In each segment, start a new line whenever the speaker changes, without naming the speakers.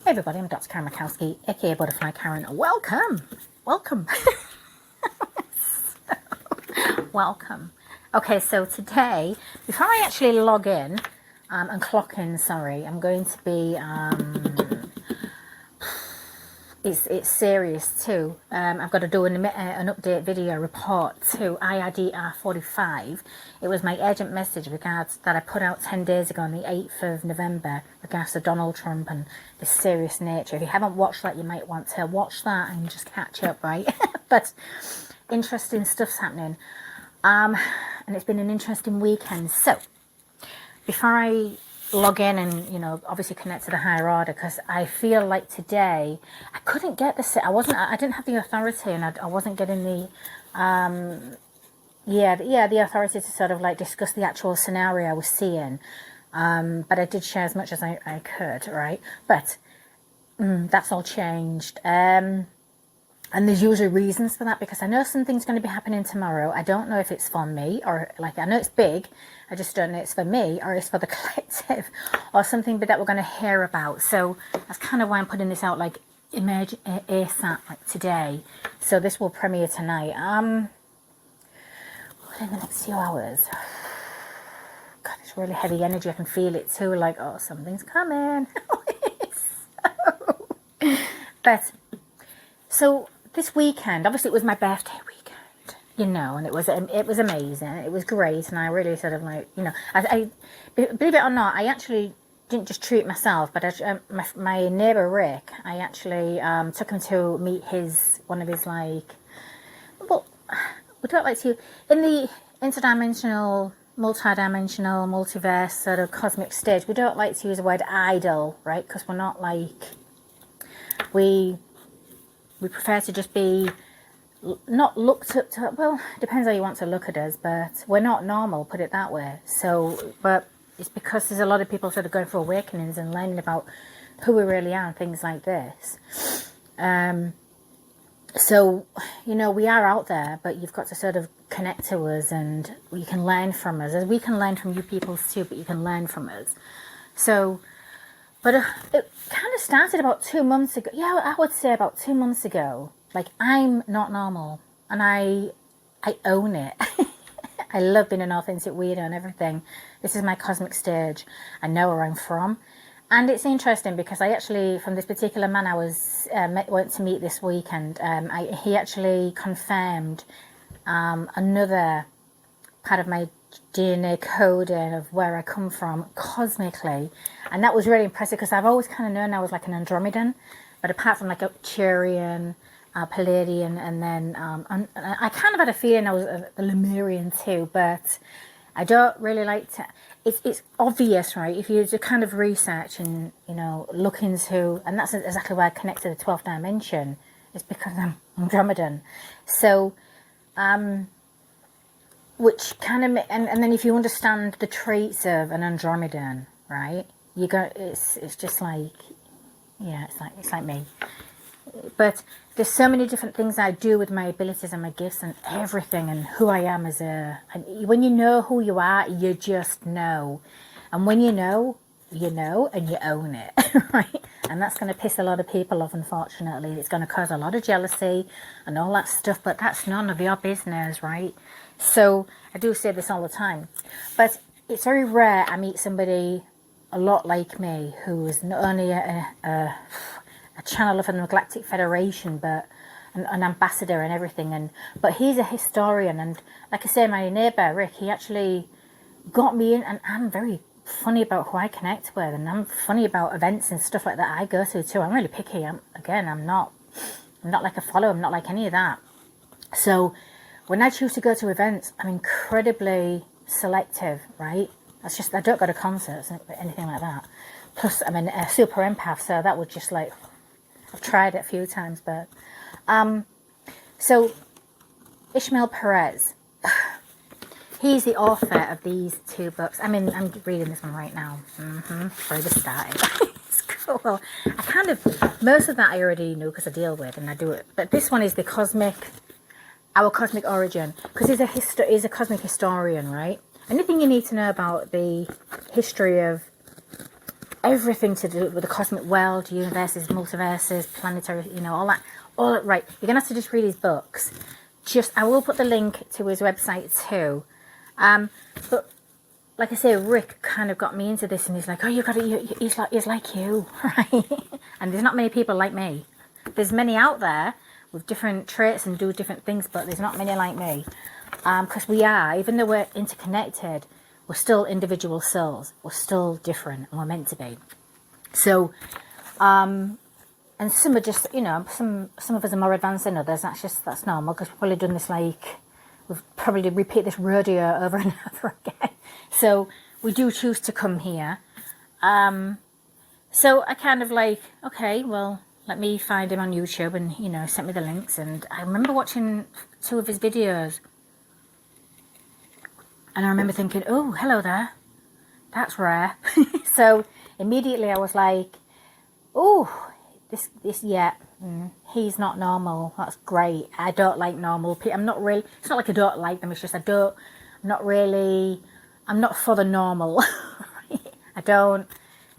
Hey everybody, I'm Dr. Karen Mikowski, aka Butterfly Karen. Welcome! Welcome. Okay, so today, before I actually log in and clock in, sorry, I'm going to be, it's serious too. I've got to do an update video report to IIDR45. It was my urgent message regards that I put out 10 days ago on the 8th of November regards to Donald Trump and the serious nature. If you haven't watched that, you might want to watch that and just catch up, right? But interesting stuff's happening. And it's been an interesting weekend. So, before I log in and, you know, obviously connect to the higher order, because I feel like today I couldn't get I didn't have the authority, and I wasn't getting the the authority to sort of like discuss the actual scenario I was seeing, but I did share as much as I could, right? But that's all changed, and there's usually reasons for that, because I know something's going to be happening tomorrow. I don't know if it's for me, or like, I know it's big, I just don't know it's for me or it's for the collective or something that we're going to hear about. So that's kind of why I'm putting this out like emerge ASAP, like today. So this will premiere tonight. Within the next few hours. God, it's really heavy energy. I can feel it too. Like, oh, something's coming. But so this weekend, obviously it was my birthday weekend, you know, and it was amazing. It was great, and I really sort of like, you know, I believe it or not, I actually didn't just treat myself, but my neighbour Rick, I actually took him to meet one of his like, well, we don't like to, in the interdimensional, multidimensional, multiverse sort of cosmic stage, we don't like to use the word idol, right? Because we're not like, we prefer to just be not looked up to. Well, depends how you want to look at us, but we're not normal, put it that way. So, but it's because there's a lot of people sort of going through awakenings and learning about who we really are and things like this. So, you know, we are out there, but you've got to sort of connect to us, and you can learn from us. As we can learn from you people too, but you can learn from us. So, but it kind of started about 2 months ago. Yeah, I would say about 2 months ago. Like, I'm not normal, and I own it. I love being an authentic weirdo and everything. This is my cosmic stage. I know where I'm from. And it's interesting because I actually, from this particular man I went to meet this weekend, he actually confirmed another part of my DNA coding of where I come from cosmically, and that was really impressive, because I've always kind of known I was like an Andromedan, but apart from like a Turian, Palladian, and then I kind of had a feeling I was a Lemurian too, but I don't really like to. It's obvious, right? If you just kind of research and, you know, look into, and that's exactly why I connect to the 12th dimension. It's because I'm Andromedan, so which kind of, and then if you understand the traits of an Andromedan, right? It's just like, yeah, it's like me. But there's so many different things I do with my abilities and my gifts and everything, and who I am as and when you know who you are, you just know. And when you know, and you own it, right? And that's going to piss a lot of people off, unfortunately. It's going to cause a lot of jealousy and all that stuff, but that's none of your business, right? So I do say this all the time, but it's very rare I meet somebody a lot like me who is not only a channel of the Galactic Federation, but an ambassador and everything, but he's a historian, and like I say, my neighbour Rick, he actually got me in, and I'm very funny about who I connect with, and I'm funny about events and stuff like that I go to too. I'm really picky. I'm not like a follower, I'm not like any of that. So when I choose to go to events, I'm incredibly selective, right? That's just, I don't go to concerts or anything like that. Plus, I'm a super empath, so that would just like, I've tried it a few times, but so Ismael Perez, he's the author of these 2 books. I mean, I'm reading this one right now. Before I just started. It's cool. I kind of, most of that I already knew because I deal with and I do it. But this one is our cosmic origin, because he's a cosmic historian, right? Anything you need to know about the history of everything to do with the cosmic world, universes, multiverses, planetary, you know, all that. All right, you're gonna have to just read his books. I will put the link to his website too. But like I say, Rick kind of got me into this, and he's like, oh, he's like you, right? And there's not many people like me. There's many out there with different traits and do different things, but there's not many like me. Because we are, even though we're interconnected, we're still individual souls. We're still different, and we're meant to be. So, and some are just, you know, some of us are more advanced than others. That's normal, because we've probably done this, like, we've probably repeat this rodeo over and over again. So we do choose to come here. So I kind of like, okay, well, let me find him on YouTube, and, you know, sent me the links. And I remember watching 2 of his videos, and I remember thinking, oh, hello there, that's rare. So immediately I was like, oh, yeah, he's not normal. That's great. I don't like normal people. I'm not really, it's not like I don't like them, it's just I'm not for the normal. I don't,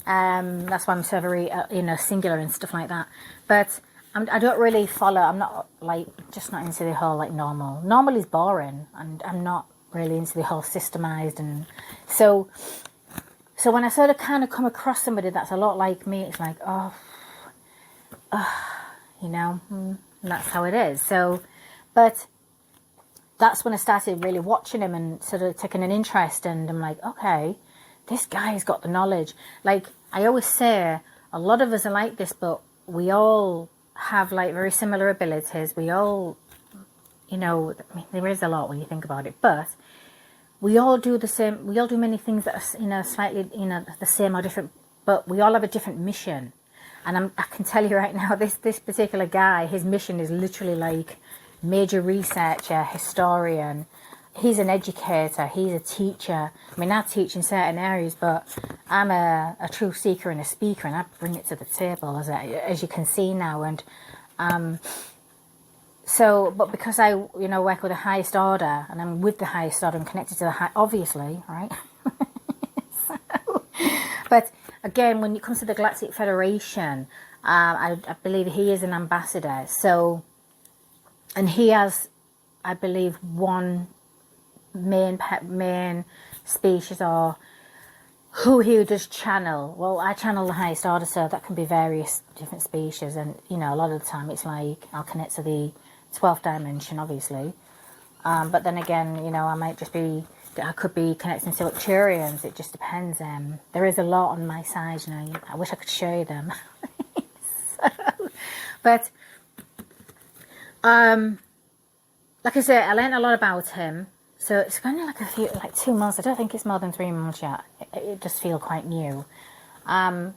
that's why I'm so very, you know, singular and stuff like that. But I don't really follow, I'm not, like, just not into the whole, like, normal. Normal is boring, and I'm not really into the whole systemized. And so when I sort of kind of come across somebody that's a lot like me, it's like, you know, and that's how it is. So, but that's when I started really watching him and sort of taking an interest, and I'm like, okay, this guy's got the knowledge. Like I always say, a lot of us are like this, but we all have like very similar abilities. We all, you know, I mean, there is a lot when you think about it, but we all do the same. We all do many things that are, you know, slightly, you know, the same or different, but we all have a different mission. And I can tell you right now, this particular guy, his mission is literally like major researcher, historian. He's an educator. He's a teacher. I mean, I teach in certain areas, but I'm a true seeker and a speaker, and I bring it to the table, as you can see now. And so, but because I, you know, work with the highest order, and I'm with the highest order, I'm connected to the high, obviously, right? So, but again, when it comes to the Galactic Federation, I believe he is an ambassador. So, and he has, I believe, one main species, or who he does channel. Well, I channel the highest order, so that can be various different species. And, you know, a lot of the time it's like I'll connect to the 12th dimension, obviously. But then again, you know, I could be connecting to Arcturians. It just depends. There is a lot on my side, you know. I wish I could show you them. But like I said, I learned a lot about him. So it's only like 2 months. I don't think it's more than 3 months yet. It just feels quite new. And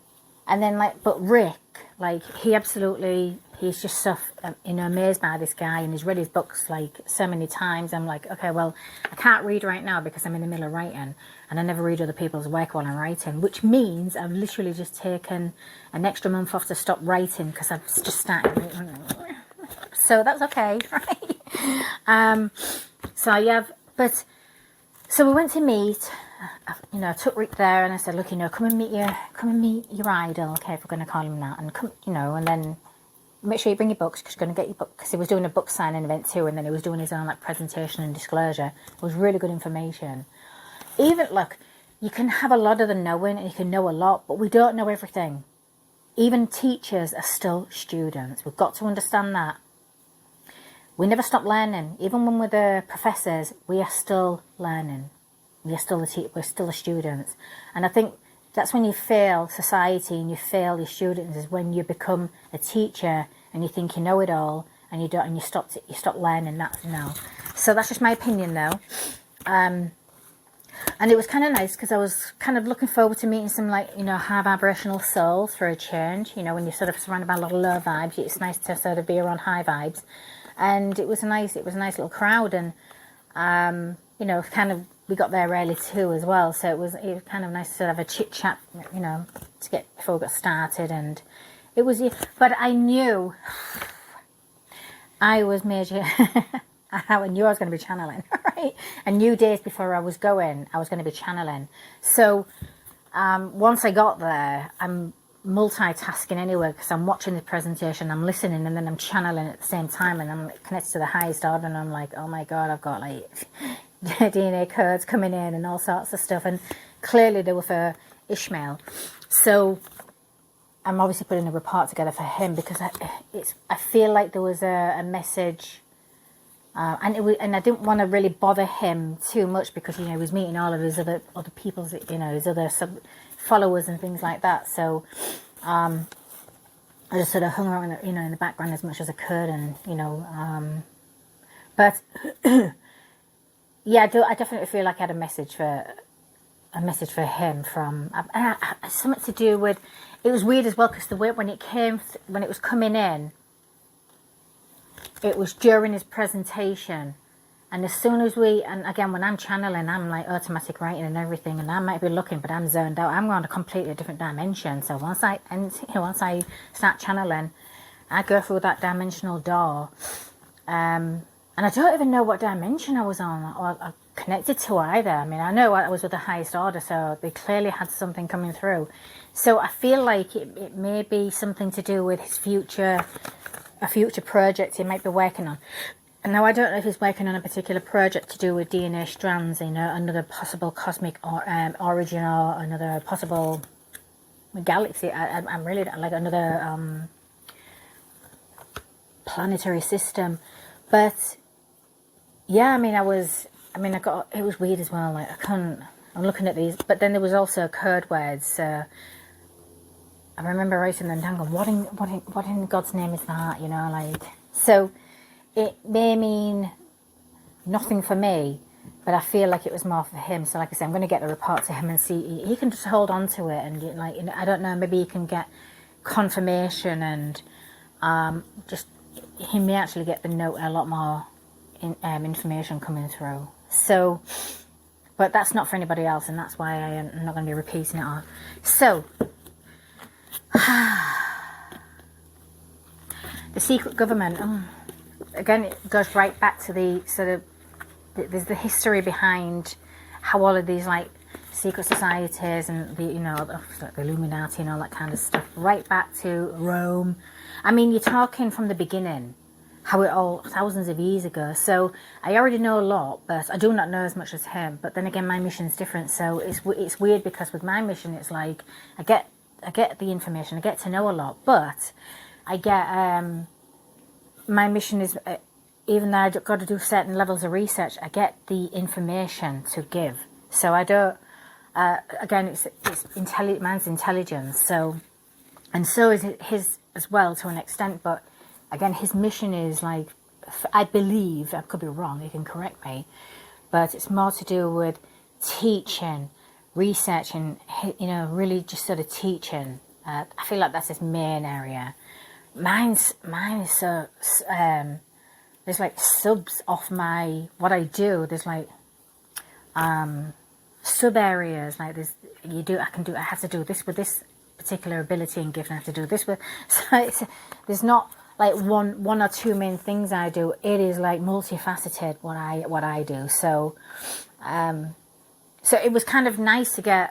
then but Rick, like he's just so, you know, amazed by this guy, and he's read his books like so many times. I'm like, okay, well, I can't read right now because I'm in the middle of writing, and I never read other people's work while I'm writing, which means I've literally just taken an extra month off to stop writing because I've just started. So that's okay, right? So yeah, so we went to meet. You know, I took Rick there, and I said, look, you know, come and meet your idol, okay, if we're going to call him that, and come, you know, and then make sure you bring your books, because you're going to get your book, because he was doing a book signing event too, and then he was doing his own like presentation and disclosure. It was really good information. Even, look, you can have a lot of the knowing, and you can know a lot, but we don't know everything. Even teachers are still students. We've got to understand that. We never stop learning. Even when we're the professors, we are still learning. We're still the students. And I think that's when you fail society and you fail your students, is when you become a teacher and you think you know it all, and you don't, and you stop learning. That's no. So that's just my opinion, though. And it was kind of nice because I was kind of looking forward to meeting some, like, you know, high vibrational souls for a change. You know, when you're sort of surrounded by a lot of low vibes, it's nice to sort of be around high vibes. And it was a nice little crowd, and you know, kind of, we got there early too as well, so it was kind of nice to sort of have a chit chat, you know, to get before we got started. And it was, but I knew I was major. I knew I was going to be channeling, right? I knew days before I was going to be channeling. So once I got there, I'm multitasking anyway, because I'm watching the presentation, I'm listening, and then I'm channeling at the same time, and I'm connected to the highest order, and I'm like, oh my god, I've got like DNA codes coming in and all sorts of stuff, and clearly they were for Ismael. So I'm obviously putting a report together for him, because I feel like there was a message, and I didn't want to really bother him too much, because he was meeting all of his other people's, his other followers and things like that. So I just sort of hung around, in the background as much as I could, and but yeah, I definitely feel like I had a message for him from something to do with. It was weird as well, because the way when it was coming in, it was during his presentation, and as soon as and again, when I'm channeling, I'm like automatic writing and everything, and I might be looking, but I'm zoned out. I'm on a completely different dimension. So once I start channeling, I go through that dimensional door, and I don't even know what dimension I was on or connected to either. I mean, I know I was with the highest order, so they clearly had something coming through. So I feel like it may be something to do with his a future project he might be working on. And now I don't know if he's working on a particular project to do with DNA strands, another possible cosmic origin, or another possible galaxy. I'm really like another planetary system. But yeah, I got, it was weird as well. Like I'm looking at these, but then there was also code words. I remember writing them down, going, what in God's name is that? So. It may mean nothing for me, but I feel like it was more for him. So like I said, I'm going to get the report to him and see. He can just hold on to it, and I don't know, maybe he can get confirmation, and just he may actually get the note a lot more information coming through. So, but that's not for anybody else, and that's why I'm not going to be repeating it all. So. The secret government. Again, it goes right back to the sort of there's the history behind how all of these like secret societies and the the Illuminati and all that kind of stuff, right back to Rome. I mean, you're talking from the beginning, how it all thousands of years ago. So I already know a lot, but I do not know as much as him. But then again, my mission's different, so it's weird, because with my mission, it's like I get the information, I get to know a lot, but I get my mission is, even though I've got to do certain levels of research, I get the information to give. So I don't, again, it's man's intelligence. So, and so is his as well to an extent. But again, his mission is like, I believe, I could be wrong, you can correct me, but it's more to do with teaching, researching, really just sort of teaching. I feel like that's his main area. Mine is so there's like subs off what I do. There's like sub areas, like I have to do this with this particular ability and gift, and I have to do this with. So there's not like one or two main things I do. It is like multifaceted what I do. So so it was kind of nice to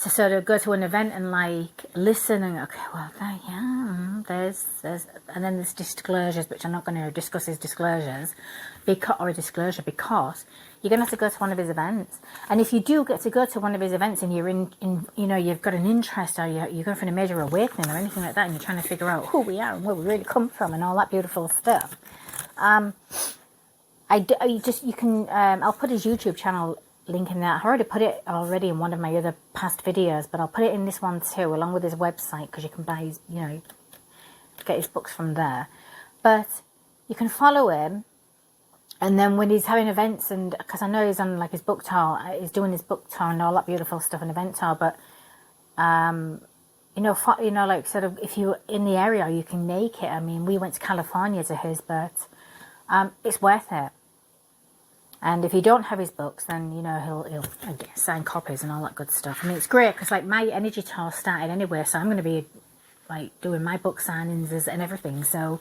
sort of go to an event and like listen and okay, well, there's and then there's disclosures, which I'm not going to discuss his disclosures, because you're going to have to go to one of his events. And if you do get to go to one of his events and you're in you've got an interest, or you're going for a major awakening or anything like that, and you're trying to figure out who we are and where we really come from and all that beautiful stuff, I'll put his YouTube channel link in that. I already put it in one of my other past videos, but I'll put it in this one too, along with his website, because you can buy his, get his books from there. But you can follow him, and then when he's having events, and because I know he's on like his book tour, he's doing his book tour and all that beautiful stuff, and event tour. But like sort of if you're in the area, you can make it. I mean, we went to California to his, but it's worth it. And if you don't have his books, then, he'll sign copies and all that good stuff. I mean, it's great because, like, my energy tour started anyway, so I'm going to be, like, doing my book signings and everything. So,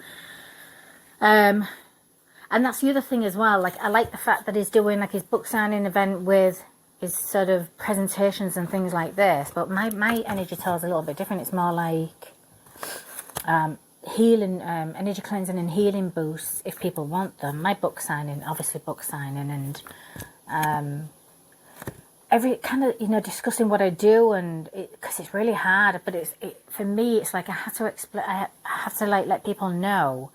and that's the other thing as well. Like, I like the fact that he's doing, like, his book signing event with is sort of presentations and things like this, but my energy tells a little bit different. It's more like healing, energy cleansing and healing boosts if people want them. My book signing, obviously book signing, and every kind of, you know, discussing what I do, and because it's really hard, but for me, it's like I have to explain, I have to like let people know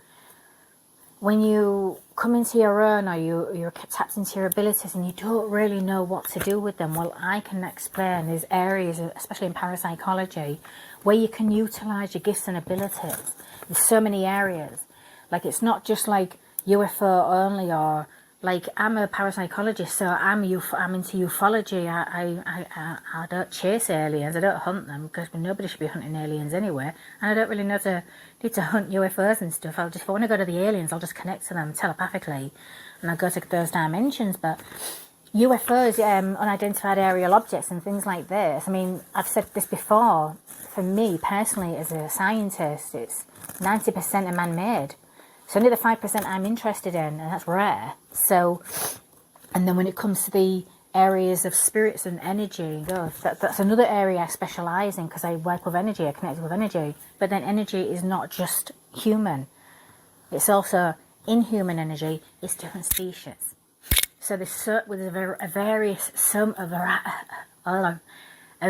when you come into your own, or you're tapped into your abilities and you don't really know what to do with them. Well, I can explain these areas, especially in parapsychology, where you can utilize your gifts and abilities. There's so many areas. Like, it's not just like UFO only, or like, I'm a parapsychologist, so I'm into ufology. I don't chase aliens. I don't hunt them, because nobody should be hunting aliens anyway. And I don't really need to hunt UFOs and stuff. If I want to go to the aliens, I'll just connect to them telepathically, and I'll go to those dimensions. But UFOs, unidentified aerial objects and things like this. I mean, I've said this before. For me personally, as a scientist, it's 90% are man-made. So only the 5% I'm interested in, and that's rare. So, and then when it comes to the areas of spirits and energy, that's another area I specialise in, because I work with energy, I connect with energy. But then energy is not just human. It's also inhuman energy. It's different species. So there's a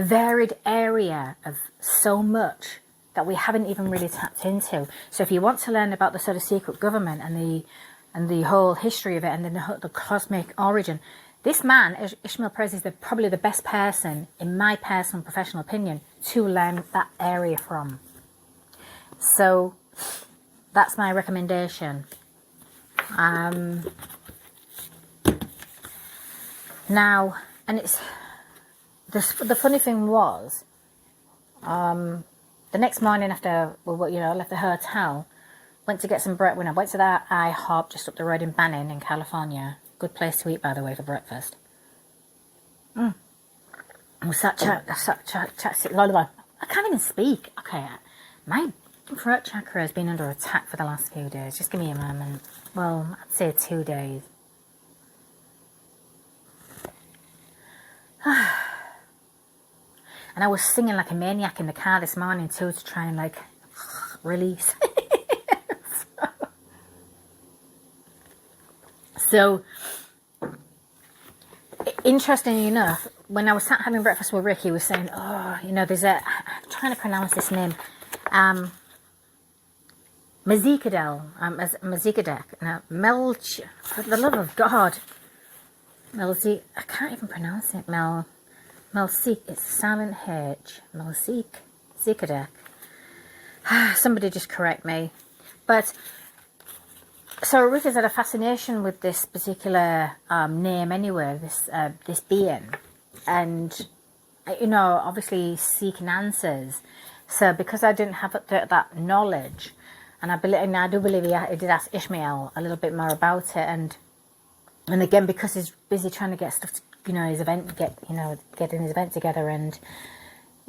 varied area of so much that we haven't even really tapped into. So if you want to learn about the sort of secret government and the whole history of it, and then the cosmic origin, this man, Ismael Perez, is probably the best person, in my personal professional opinion, to learn that area from. So that's my recommendation. Now, and it's the funny thing was, the next morning after, well, you know, I left the hotel, went to get some bread. When I went to that IHOP just up the road in Banning in California, good place to eat, by the way, for breakfast. I can't even speak. Okay, my throat chakra has been under attack for the last few days. Just give me a moment. Well, I'd say 2 days. And I was singing like a maniac in the car this morning too, to try and like release. So, interestingly enough, when I was sat having breakfast with Rick, he was saying, oh, you know, I'm trying to pronounce this name, Mazikadek, for the love of God, I can't even pronounce it, Melzik, it's silent H, Zikadek. Somebody just correct me. But, so Rick has had a fascination with this particular name anyway, this being. And, you know, obviously seeking answers. So because I didn't have that knowledge, and I do believe he did ask Ishmael a little bit more about it, and again, because he's busy trying to get stuff, getting his event together and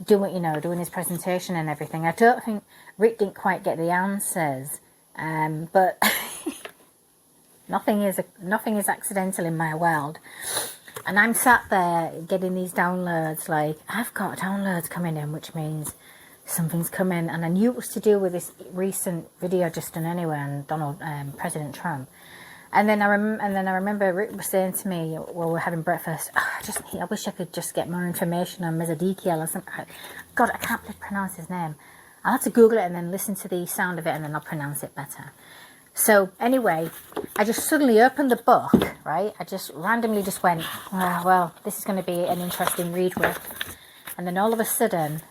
doing his presentation and everything. I don't think Rick didn't quite get the answers, but nothing is accidental in my world. And I'm sat there getting these downloads. Like, I've got downloads coming in, which means something's coming. And I knew it was to do with this recent video just done anyway on President Trump. And then I remember Rick was saying to me while we're having breakfast, I wish I could just get more information on Mezadikiel or something. God, I can't pronounce his name. I'll have to Google it and then listen to the sound of it, and then I'll pronounce it better. So anyway, I just suddenly opened the book, right? I just randomly just went, oh, well, this is going to be an interesting read with. And then all of a sudden,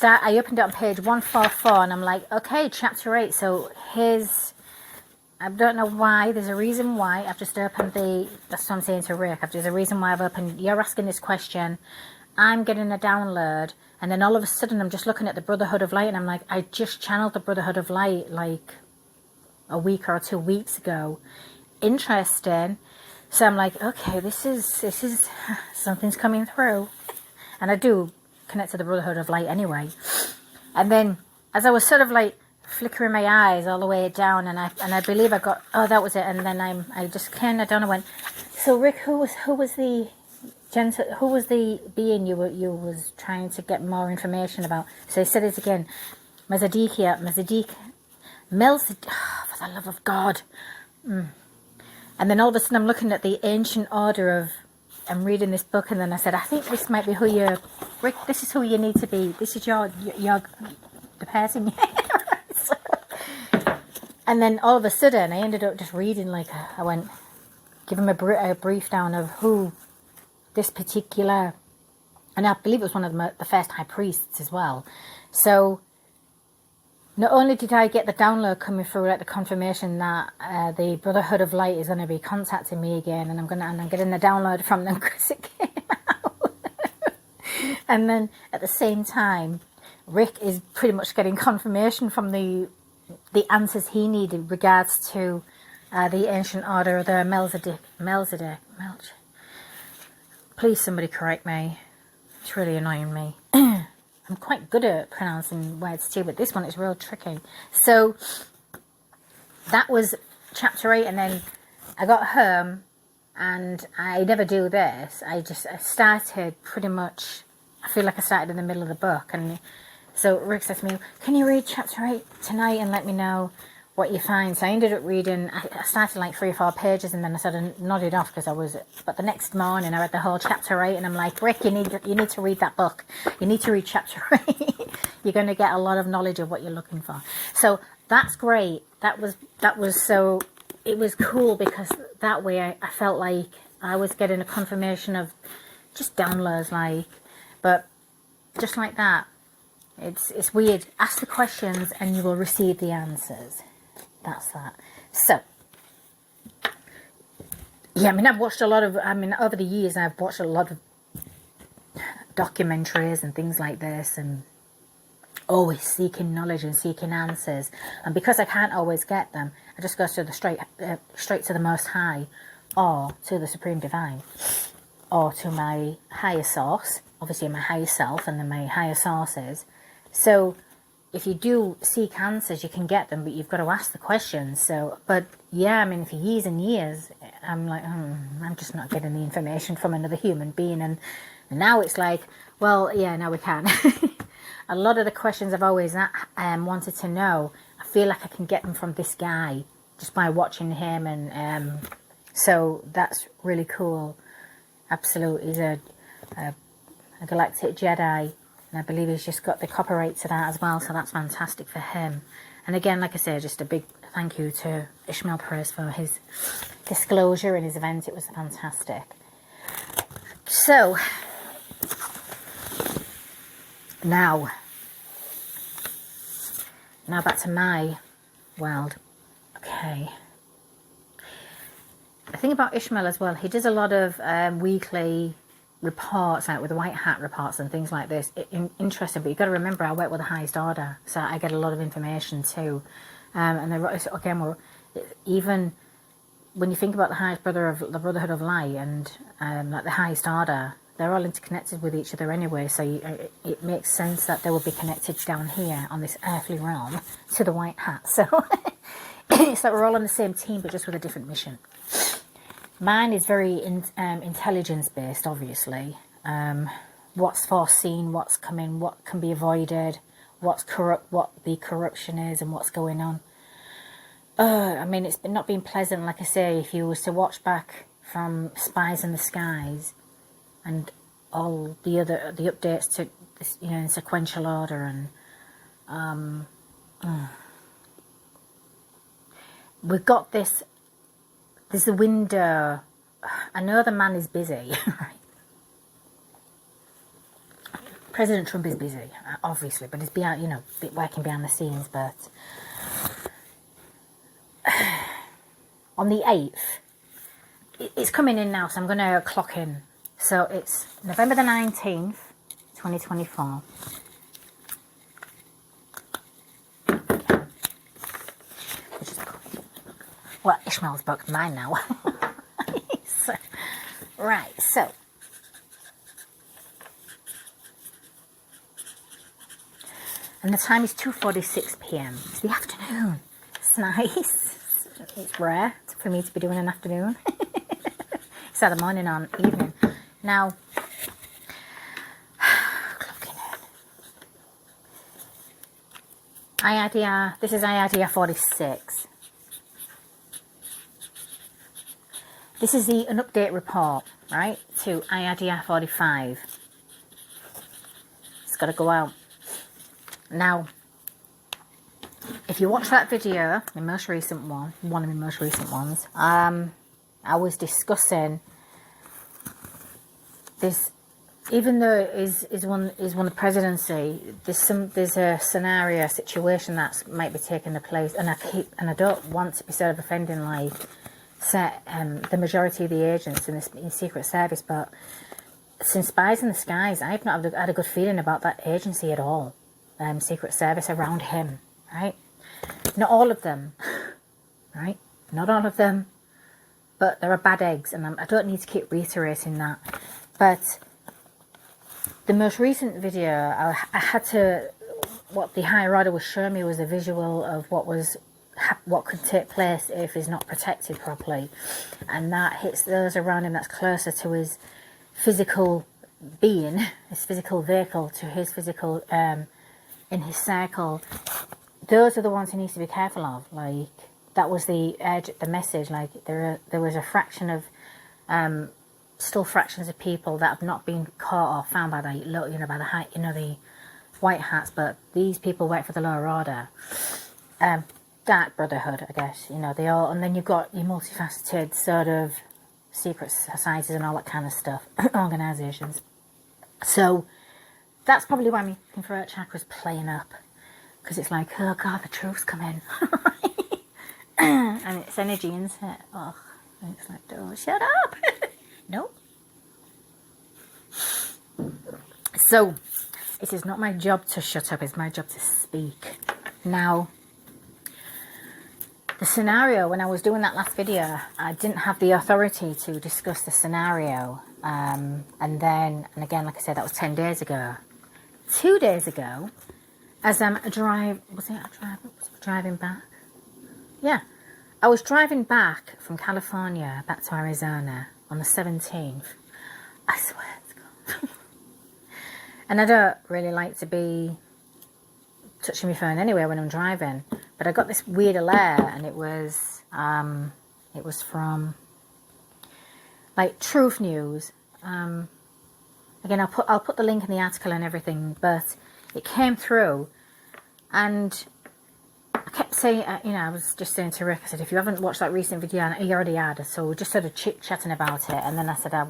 I opened it on page 144, and I'm like, okay, chapter 8. So I don't know why, there's a reason why I've just opened that's what I'm saying to Rick, there's a reason why I've opened, you're asking this question, I'm getting a download, and then all of a sudden I'm just looking at the Brotherhood of Light, and I'm like, I just channeled the Brotherhood of Light like a week or 2 weeks ago. Interesting. So I'm like, okay, this is something's coming through. And I do connect to the Brotherhood of Light anyway. And then as I was sort of like flickering my eyes all the way down, and I believe I got, oh, that was it. And then I just kind of, I don't know when. So Rick, who was the being you was trying to get more information about? So he said it again. Melchizedek, oh, for the love of God. And then all of a sudden I'm looking at the ancient order of, I'm reading this book, and then I said, I think this might be who you, Rick, this is who you need to be. This is your the person. So, and then all of a sudden I ended up just reading, like, I went, give him a brief down of who this particular, and I believe it was one of the first high priests as well. So not only did I get the download coming through, like the confirmation that the Brotherhood of Light is going to be contacting me again, and I'm getting the download from them because it came out. And then at the same time, Rick is pretty much getting confirmation from the answers he needed regards to the ancient order of the Melchizedek. Please, somebody correct me. It's really annoying me. I'm quite good at pronouncing words too, but this one is real tricky. So that was chapter 8, and then I got home, and I never do this. I started pretty much, I feel like I started in the middle of the book, and so Rick said to me, can you read chapter 8 tonight and let me know what you find? So I ended up reading, I started like 3 or 4 pages, and then I sort of nodded off because I was, but the next morning I read the whole chapter 8, and I'm like, Rick, you need to read that book. You need to read chapter 8. You're going to get a lot of knowledge of what you're looking for. So that's great. That was so, it was cool because that way I felt like I was getting a confirmation of just downloads, like, but just like that. It's weird. Ask the questions and you will receive the answers. That's that. So, yeah, I mean, I've watched a lot of, over the years, I've watched a lot of documentaries and things like this, and always seeking knowledge and seeking answers. And because I can't always get them, I just go to the straight to the Most High, or to the Supreme Divine, or to my higher source, obviously my higher self, and then my higher sources. So if you do seek answers, you can get them, but you've got to ask the questions. So, but yeah, I mean, for years and years, I'm like, I'm just not getting the information from another human being. And now it's like, well, yeah, now we can. A lot of the questions I've always wanted to know, I feel like I can get them from this guy just by watching him. And so that's really cool. Absolutely. He's a galactic Jedi. And I believe he's just got the copyright to that as well, so that's fantastic for him. And again, like I say, just a big thank you to Ismael Perez for his disclosure in his event. It was fantastic. So, now back to my world. Okay. The thing about Ismael as well, he does a lot of weekly reports, like with the white hat reports and things like this. Interesting, but you've got to remember I work with the highest order, so I get a lot of information too. And again, even when you think about the highest brother of the Brotherhood of Light and like the highest order, they're all interconnected with each other anyway, so it makes sense that they will be connected down here on this earthly realm to the white hat. So it's like we're all on the same team, but just with a different mission. Mine is very intelligence-based, obviously. What's foreseen, what's coming, what can be avoided, what's corrupt, what the corruption is, and what's going on. I mean, it's not been pleasant, like I say, if you was to watch back from Spies in the Skies and all the updates to this, in sequential order, and we've got this. There's the window. I know the man is busy. Right? President Trump is busy, obviously, but he's working behind the scenes. But on the 8th, it's coming in now, so I'm going to clock in. So it's November the 19th, 2024. Well, Ishmael's booked mine now. Right, so. And the time is 2:46 p.m. It's the afternoon. It's nice. It's rare for me to be doing an afternoon. It's either morning or evening. Now, clocking in. IIDR, this is IIDR46. This is an update report, right, to IIDR45. It's got to go out. Now, if you watch that video, the most recent one of the most recent ones, I was discussing this. Even though it is one of the presidency, there's a scenario, a situation that might be taking the place, and I don't want to be sort of offending like the majority of the agents in the Secret Service, but since Spies in the Skies, I've not had a good feeling about that agency at all. Secret Service around him, right? Not all of them, right? Not all of them, but there are bad eggs, and I don't need to keep reiterating that. But the most recent video, I had to, what the higher order was showing me was a visual of what could take place if he's not protected properly, and that hits those around him that's closer to his physical being, his physical vehicle, to his physical in his circle. Those are the ones he needs to be careful of. Like, that was the message. Like, there was a fraction of still fractions of people that have not been caught or found by the by the white hats, but these people work for the lower order, dark brotherhood, I guess. They all, and then you've got your multifaceted sort of secret societies and all that kind of stuff, organisations. So that's probably why my throat chakra's playing up, because it's like, oh god, the truth's coming. And it's energy, isn't it? Oh, and it's like, oh, shut up. No. So it is not my job to shut up, it's my job to speak. Now, the scenario, when I was doing that last video, I didn't have the authority to discuss the scenario. And again, like I said, that was 10 days ago. 2 days ago, as I'm driving back? Yeah. I was driving back from California back to Arizona on the 17th. I swear to God. And I don't really like to be touching my phone anyway when I'm driving, but I got this weird alert, and it was from like Truth News. Again, I'll put the link in the article and everything, but it came through, and I kept saying, I was just saying to Rick, I said, if you haven't watched that recent video, and he already had, so we're just sort of chit-chatting about it, and then I said, I've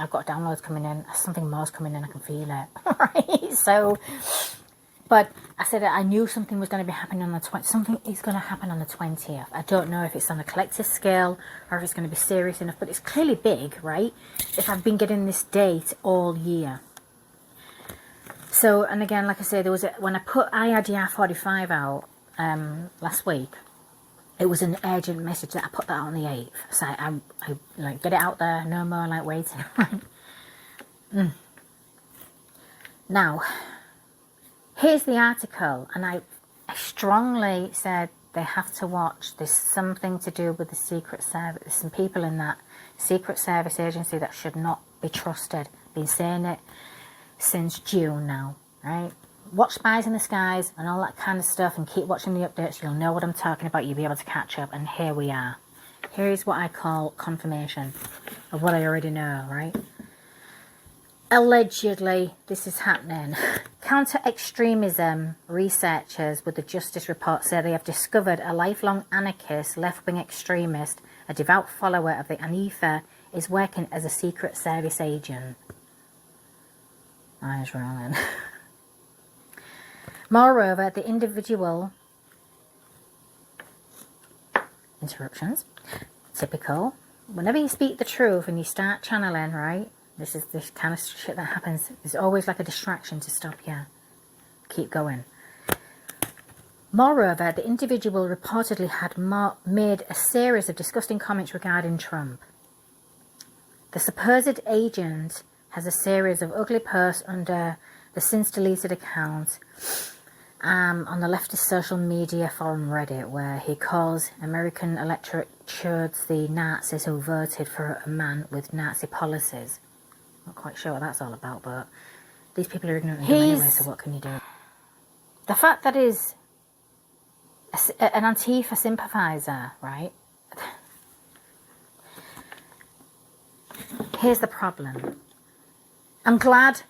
got downloads coming in, something more's coming in, I can feel it, right? So, but I said I knew something was going to be happening on the 20th, something is going to happen on the 20th. I don't know if it's on a collective scale, or if it's going to be serious enough, but it's clearly big, right? If I've been getting this date all year. So, and again, like I said, when I put IIDR45 out last week, it was an urgent message that I put that out on the 8th. So I like, get it out there, no more like waiting. Now, here's the article, and I strongly said they have to watch. There's something to do with the Secret Service. There's some people in that Secret Service agency that should not be trusted. Been saying it since June now, right? Watch Spies in the Skies and all that kind of stuff, and keep watching the updates. You'll know what I'm talking about. You'll be able to catch up, and here we are. Here is what I call confirmation of what I already know, right? Allegedly, this is happening. Counter-extremism researchers with the Justice Report say they have discovered a lifelong anarchist, left-wing extremist, a devout follower of the Antifa, is working as a Secret Service agent. Eyes rolling. Moreover, the individual interruptions, typical. Whenever you speak the truth and you start channeling, right? This is the kind of shit that happens. There's always like a distraction to stop you. Keep going. Moreover, the individual reportedly had made a series of disgusting comments regarding Trump. The supposed agent has a series of ugly posts under the since deleted account on the leftist social media forum Reddit, where he calls American electorate shoulds the Nazis who voted for a man with Nazi policies. Not quite sure what that's all about, but these people are ignorant of him anyway, so what can you do? The fact that he's an Antifa sympathiser, right? Here's the problem. I'm glad.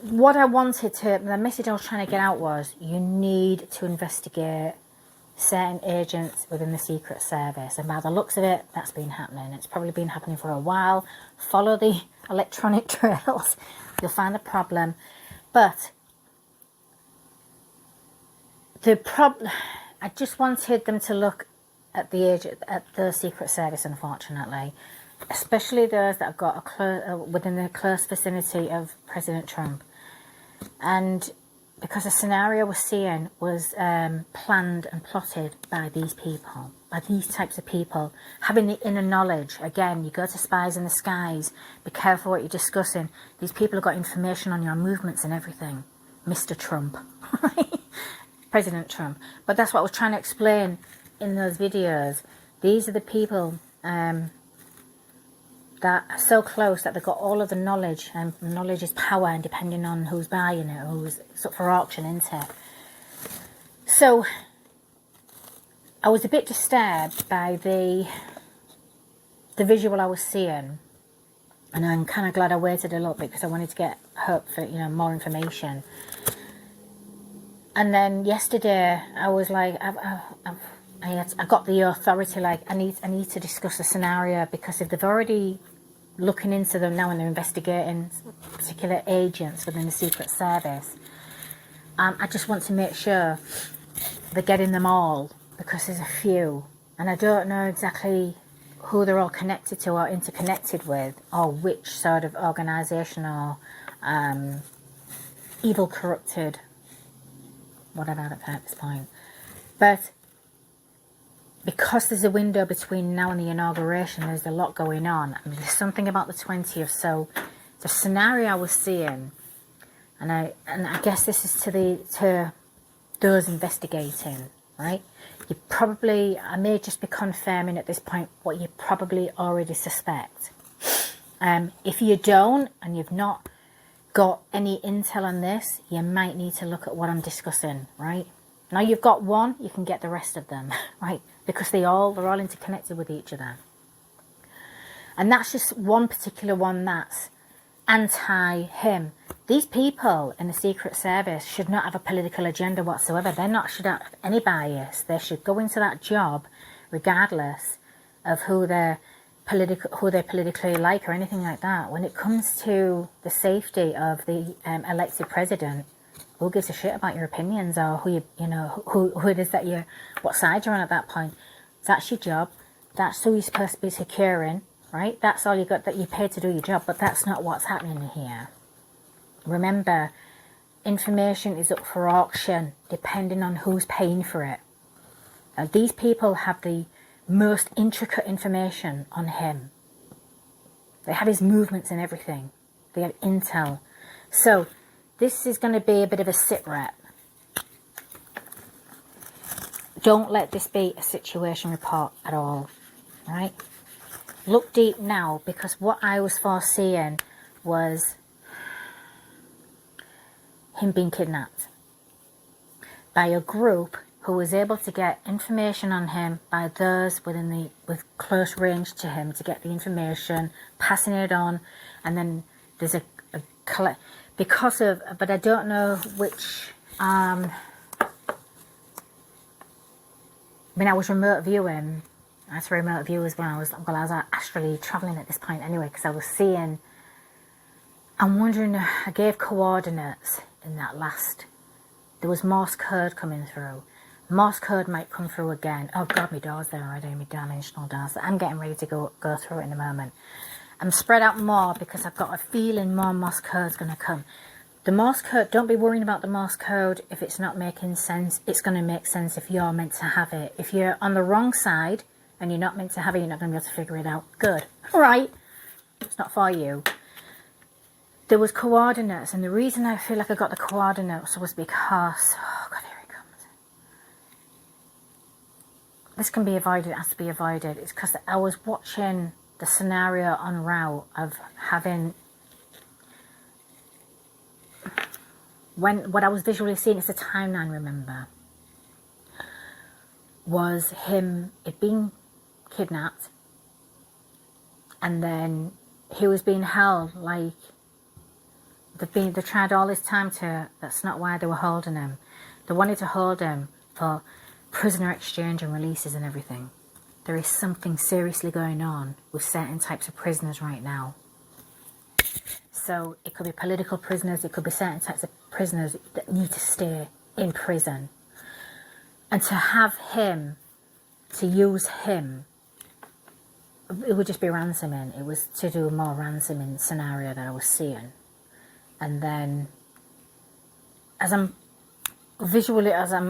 What I wanted to, the message I was trying to get out was, you need to investigate certain agents within the Secret Service. And by the looks of it, that's been happening. It's probably been happening for a while. Follow the electronic trails. You'll find the problem. But the problem, I just wanted them to look at the Secret Service, unfortunately. Especially those that have got within the close vicinity of President Trump. And because the scenario we're seeing was planned and plotted by these people, by these types of people, having the inner knowledge. Again, you go to Spies in the Skies, be careful what you're discussing. These people have got information on your movements and everything. Mr. Trump, President Trump. But that's what I was trying to explain in those videos. These are the people that are so close that they've got all of the knowledge, and knowledge is power, and depending on who's buying it, who's it's up for auction, isn't it? So I was a bit disturbed by the visual I was seeing, and I'm kind of glad I waited a little bit because I wanted to get hope for more information. And then yesterday I was like, I got the authority, like I need to discuss a scenario, because if they've already looking into them now and they're investigating particular agents within the Secret Service, I just want to make sure they're getting them all, because there's a few and I don't know exactly who they're all connected to or interconnected with, or which sort of organisation or evil, corrupted, whatever at this point. But because there's a window between now and the inauguration, there's a lot going on. I mean, there's something about the 20th. So the scenario I was seeing, and I guess this is to those investigating, right? You probably, I may just be confirming at this point what you probably already suspect. If you don't, and you've not got any intel on this, you might need to look at what I'm discussing, right? Now you've got one, you can get the rest of them, right? Because they're all interconnected with each other. And that's just one particular one that's anti-him. These people in the Secret Service should not have a political agenda whatsoever. Should not have any bias. They should go into that job regardless of who they're politically like or anything like that. When it comes to the safety of the elected president, who gives a shit about your opinions or who it is that what side you're on at that point? That's your job. That's who you're supposed to be securing, right? That's all you got, that you paid to do your job, but that's not what's happening here. Remember, information is up for auction depending on who's paying for it. Now, these people have the most intricate information on him. They have his movements and everything. They have intel. So this is going to be a bit of a Sitrep. Don't let this be a situation report at all. Right? Look deep now, because what I was foreseeing was him being kidnapped by a group who was able to get information on him by those with close range to him to get the information, passing it on, and then there's a because of, but I don't know which, I was remote viewing. I had to remote view as well. I was astrally travelling at this point anyway, because I was seeing, I'm wondering, I gave coordinates in that last, there was Morse code coming through. Morse code might come through again. Oh God, my door's there already, my dimensional doors. I'm getting ready to go through it in a moment. I'm spread out more because I've got a feeling more Morse code's going to come. The Morse code, don't be worrying about the Morse code if it's not making sense. It's going to make sense if you're meant to have it. If you're on the wrong side and you're not meant to have it, you're not going to be able to figure it out. Good. Right. It's not for you. there was coordinates, and the reason I feel like I got the coordinates was because, oh God, here it comes. This can be avoided, it has to be avoided. It's because I was watching the scenario en route of having, what I was visually seeing, it's a timeline, remember, was him, it being kidnapped, and then he was being held, like, they tried all this time to, that's not why they were holding him. They wanted to hold him for prisoner exchange and releases and everything. There is something seriously going on with certain types of prisoners right now. So it could be political prisoners, it could be certain types of prisoners that need to stay in prison. And to have him, to use him, it would just be ransoming. It was to do a more ransoming scenario that I was seeing. And then, as I'm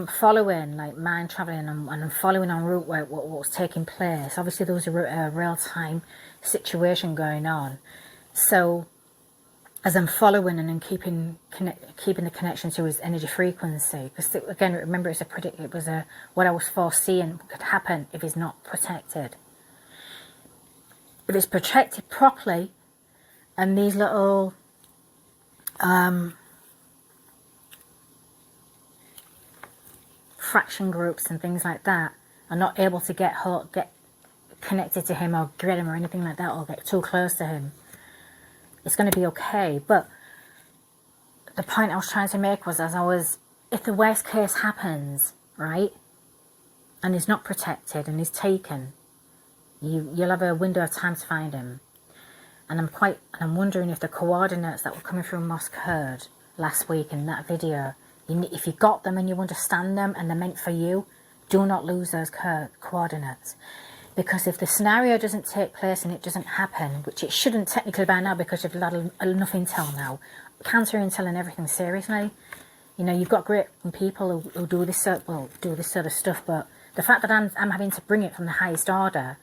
following, like mind traveling, and I'm following en route what was taking place. Obviously, there was a real-time situation going on. So, as I'm following and then keeping the connection to his energy frequency, because again, remember, it was what I was foreseeing could happen if he's not protected. If it's protected properly, and these little fraction groups and things like that are not able to get connected to him or get him or anything like that, or get too close to him, it's going to be okay. But the point I was trying to make was, if the worst case happens, right, and he's not protected and he's taken, you'll have a window of time to find him. And I'm wondering if the coordinates that were coming through Morse code last week in that video, if you got them and you understand them and they're meant for you, do not lose those coordinates. Because if the scenario doesn't take place and it doesn't happen, which it shouldn't technically by now because you've had enough intel now, counter intel and everything, seriously, you know, you've got great people who do this sort of stuff, but the fact that I'm having to bring it from the highest order,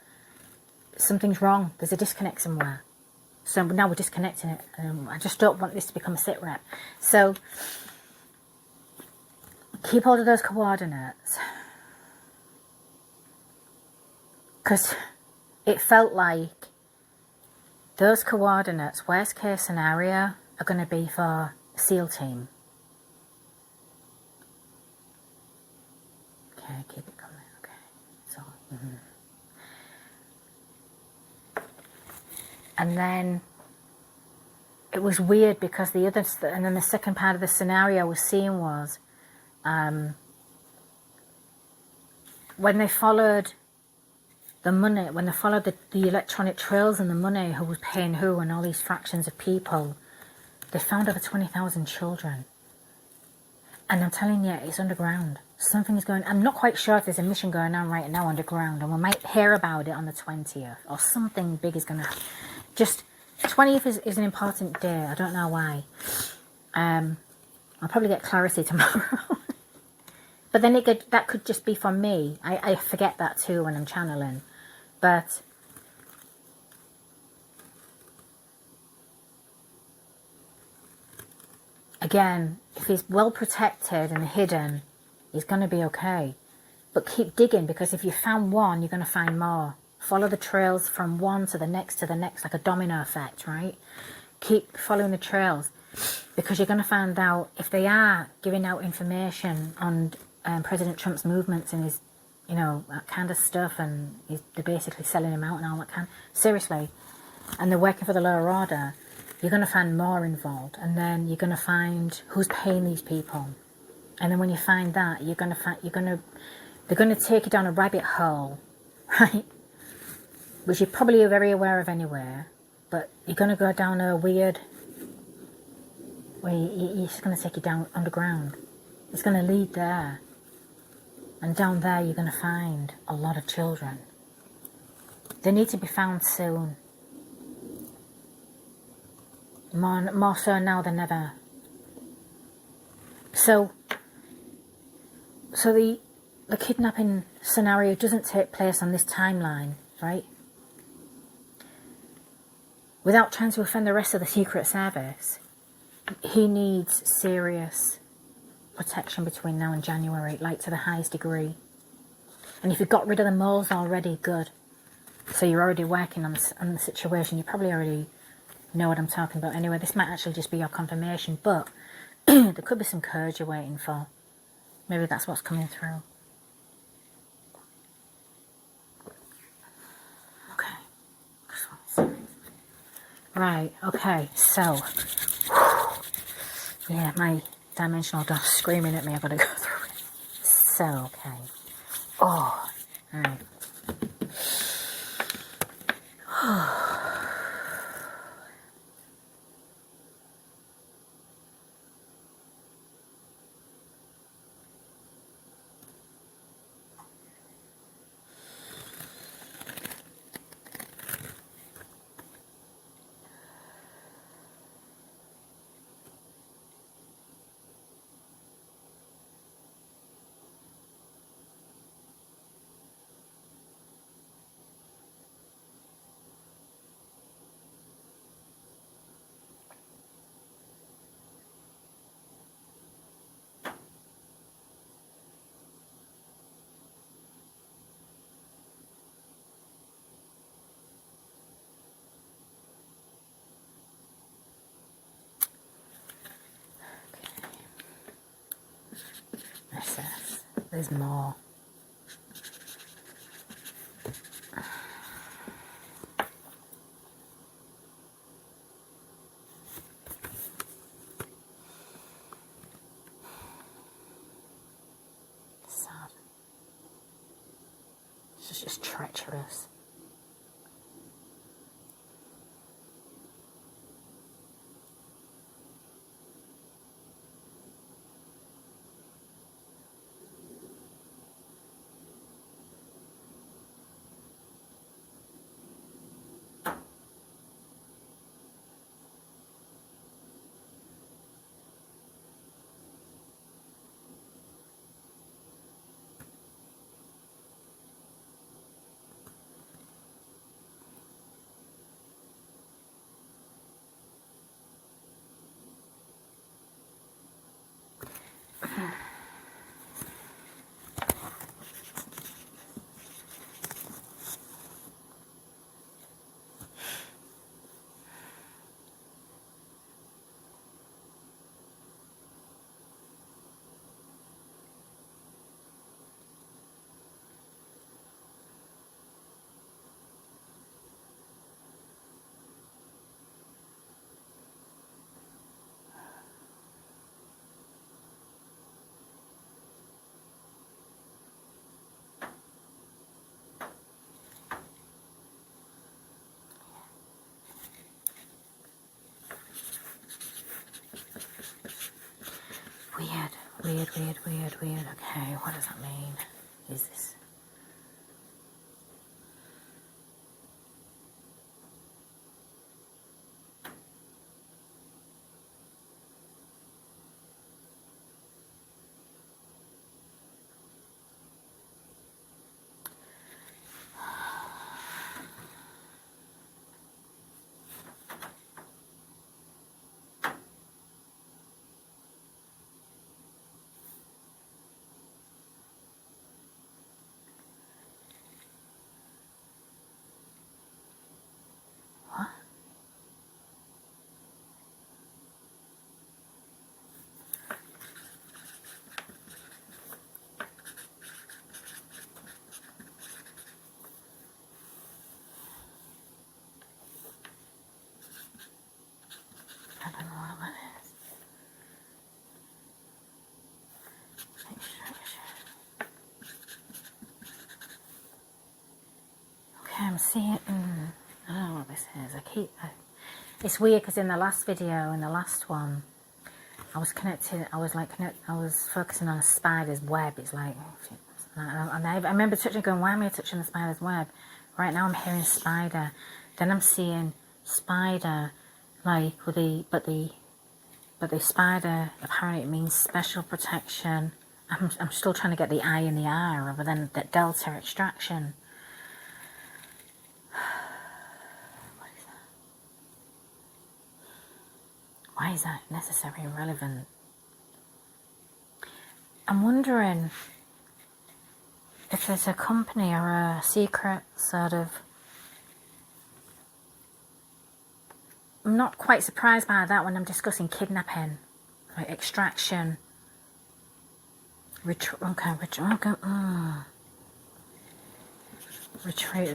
something's wrong. There's a disconnect somewhere. So now we're disconnecting it. I just don't want this to become a Sitrep. So keep hold of those coordinates. Because it felt like those coordinates, worst case scenario, are going to be for SEAL team. Okay, keep it coming. Okay. So, And then it was weird because and then the second part of the scenario I was seeing was when they followed the money, when they followed the electronic trails and the money, who was paying who and all these fractions of people, they found over 20,000 children. And I'm telling you, it's underground. Something is going on. I'm not quite sure if there's a mission going on right now underground, and we might hear about it on the 20th, or something big is going to happen. Just 20th is an important day. I don't know why. I'll probably get clarity tomorrow. But then that could just be for me. I forget that too when I'm channeling. But again, if he's well protected and hidden, he's going to be okay. But keep digging, because if you found one, you're going to find more. Follow the trails from one to the next, like a domino effect, right? Keep following the trails, because you're going to find out if they are giving out information on President Trump's movements and his, you know, that kind of stuff, and they're basically selling him out and all that kind. Seriously, and they're working for the lower order. You're going to find more involved, and then you're going to find who's paying these people, and then when you find that, they're going to take you down a rabbit hole, right? Which you're probably very aware of anywhere, but you're going to go down a weird where it's going to take you down underground. It's going to lead there, and down there you're going to find a lot of children. They need to be found soon. More so now than ever. So the kidnapping scenario doesn't take place on this timeline, right? Without trying to offend the rest of the Secret Service, he needs serious protection between now and January, like to the highest degree. And if you've got rid of the moles already, good. So you're already working on the situation. You probably already know what I'm talking about. Anyway, this might actually just be your confirmation, but there could be some courage you're waiting for. Maybe that's what's coming through. Okay. Right, okay, so. Yeah, my dimensional dog's screaming at me. I've got to go through it. So, okay. Oh, alright. There's more. Sad. It's just treacherous. Weird. Okay, what does that mean? Is this? What? I don't know what that is. Okay, I'm seeing. I don't know what this is. It's weird because in the last video, in the last one, I was connected. I was focusing on a spider's web. It's like, and I remember touching, going, why am I touching the spider's web? Right now, I'm hearing spider. Then I'm seeing spider, like with but the spider apparently it means special protection. I'm still trying to get the I in the R rather than the delta extraction. Why is that necessary and relevant? I'm wondering if there's a company or a secret sort of... I'm not quite surprised by that when I'm discussing kidnapping, like extraction, retreat.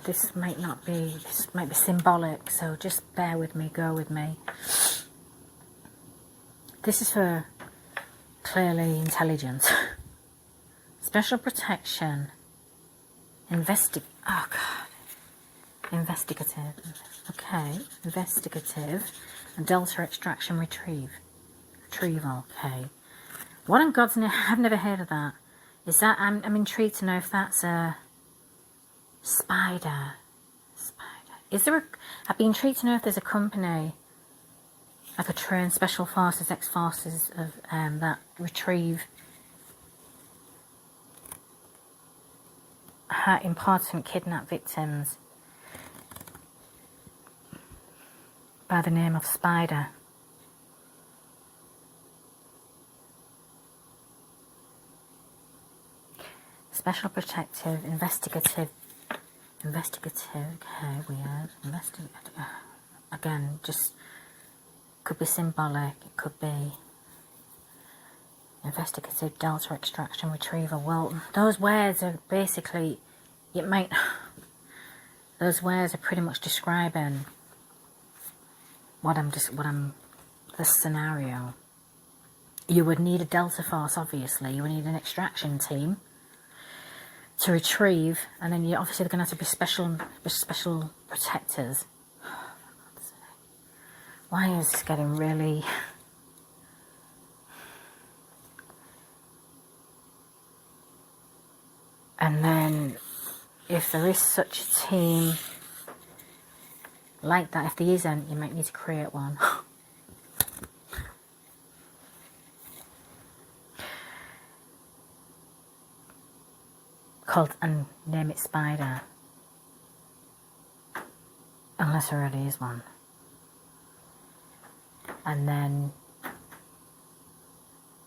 This might not be. This might be symbolic. So just bear with me. Go with me. This is for clearly intelligence, special protection, oh God, investigative. Okay, investigative, and delta extraction retrieval. Okay, what in God's name? I've never heard of that. Is that I'm intrigued to know if that's a spider. Is there a? I'd be intrigued to know if there's a company, like a trained special forces, ex-forces of that retrieve important kidnapped victims by the name of Spider. Special protective, investigative, okay, weird, again, just, could be symbolic, it could be investigative, delta extraction retrieval. Well, those words are basically, those words are pretty much describing the scenario. You would need a delta force, obviously. You would need an extraction team to retrieve, and then obviously they're going to have to be special protectors. Why is this getting really... And then, if there is such a team like that, if there isn't, you might need to create one. Called, and name it Spider. Unless there already is one. And then,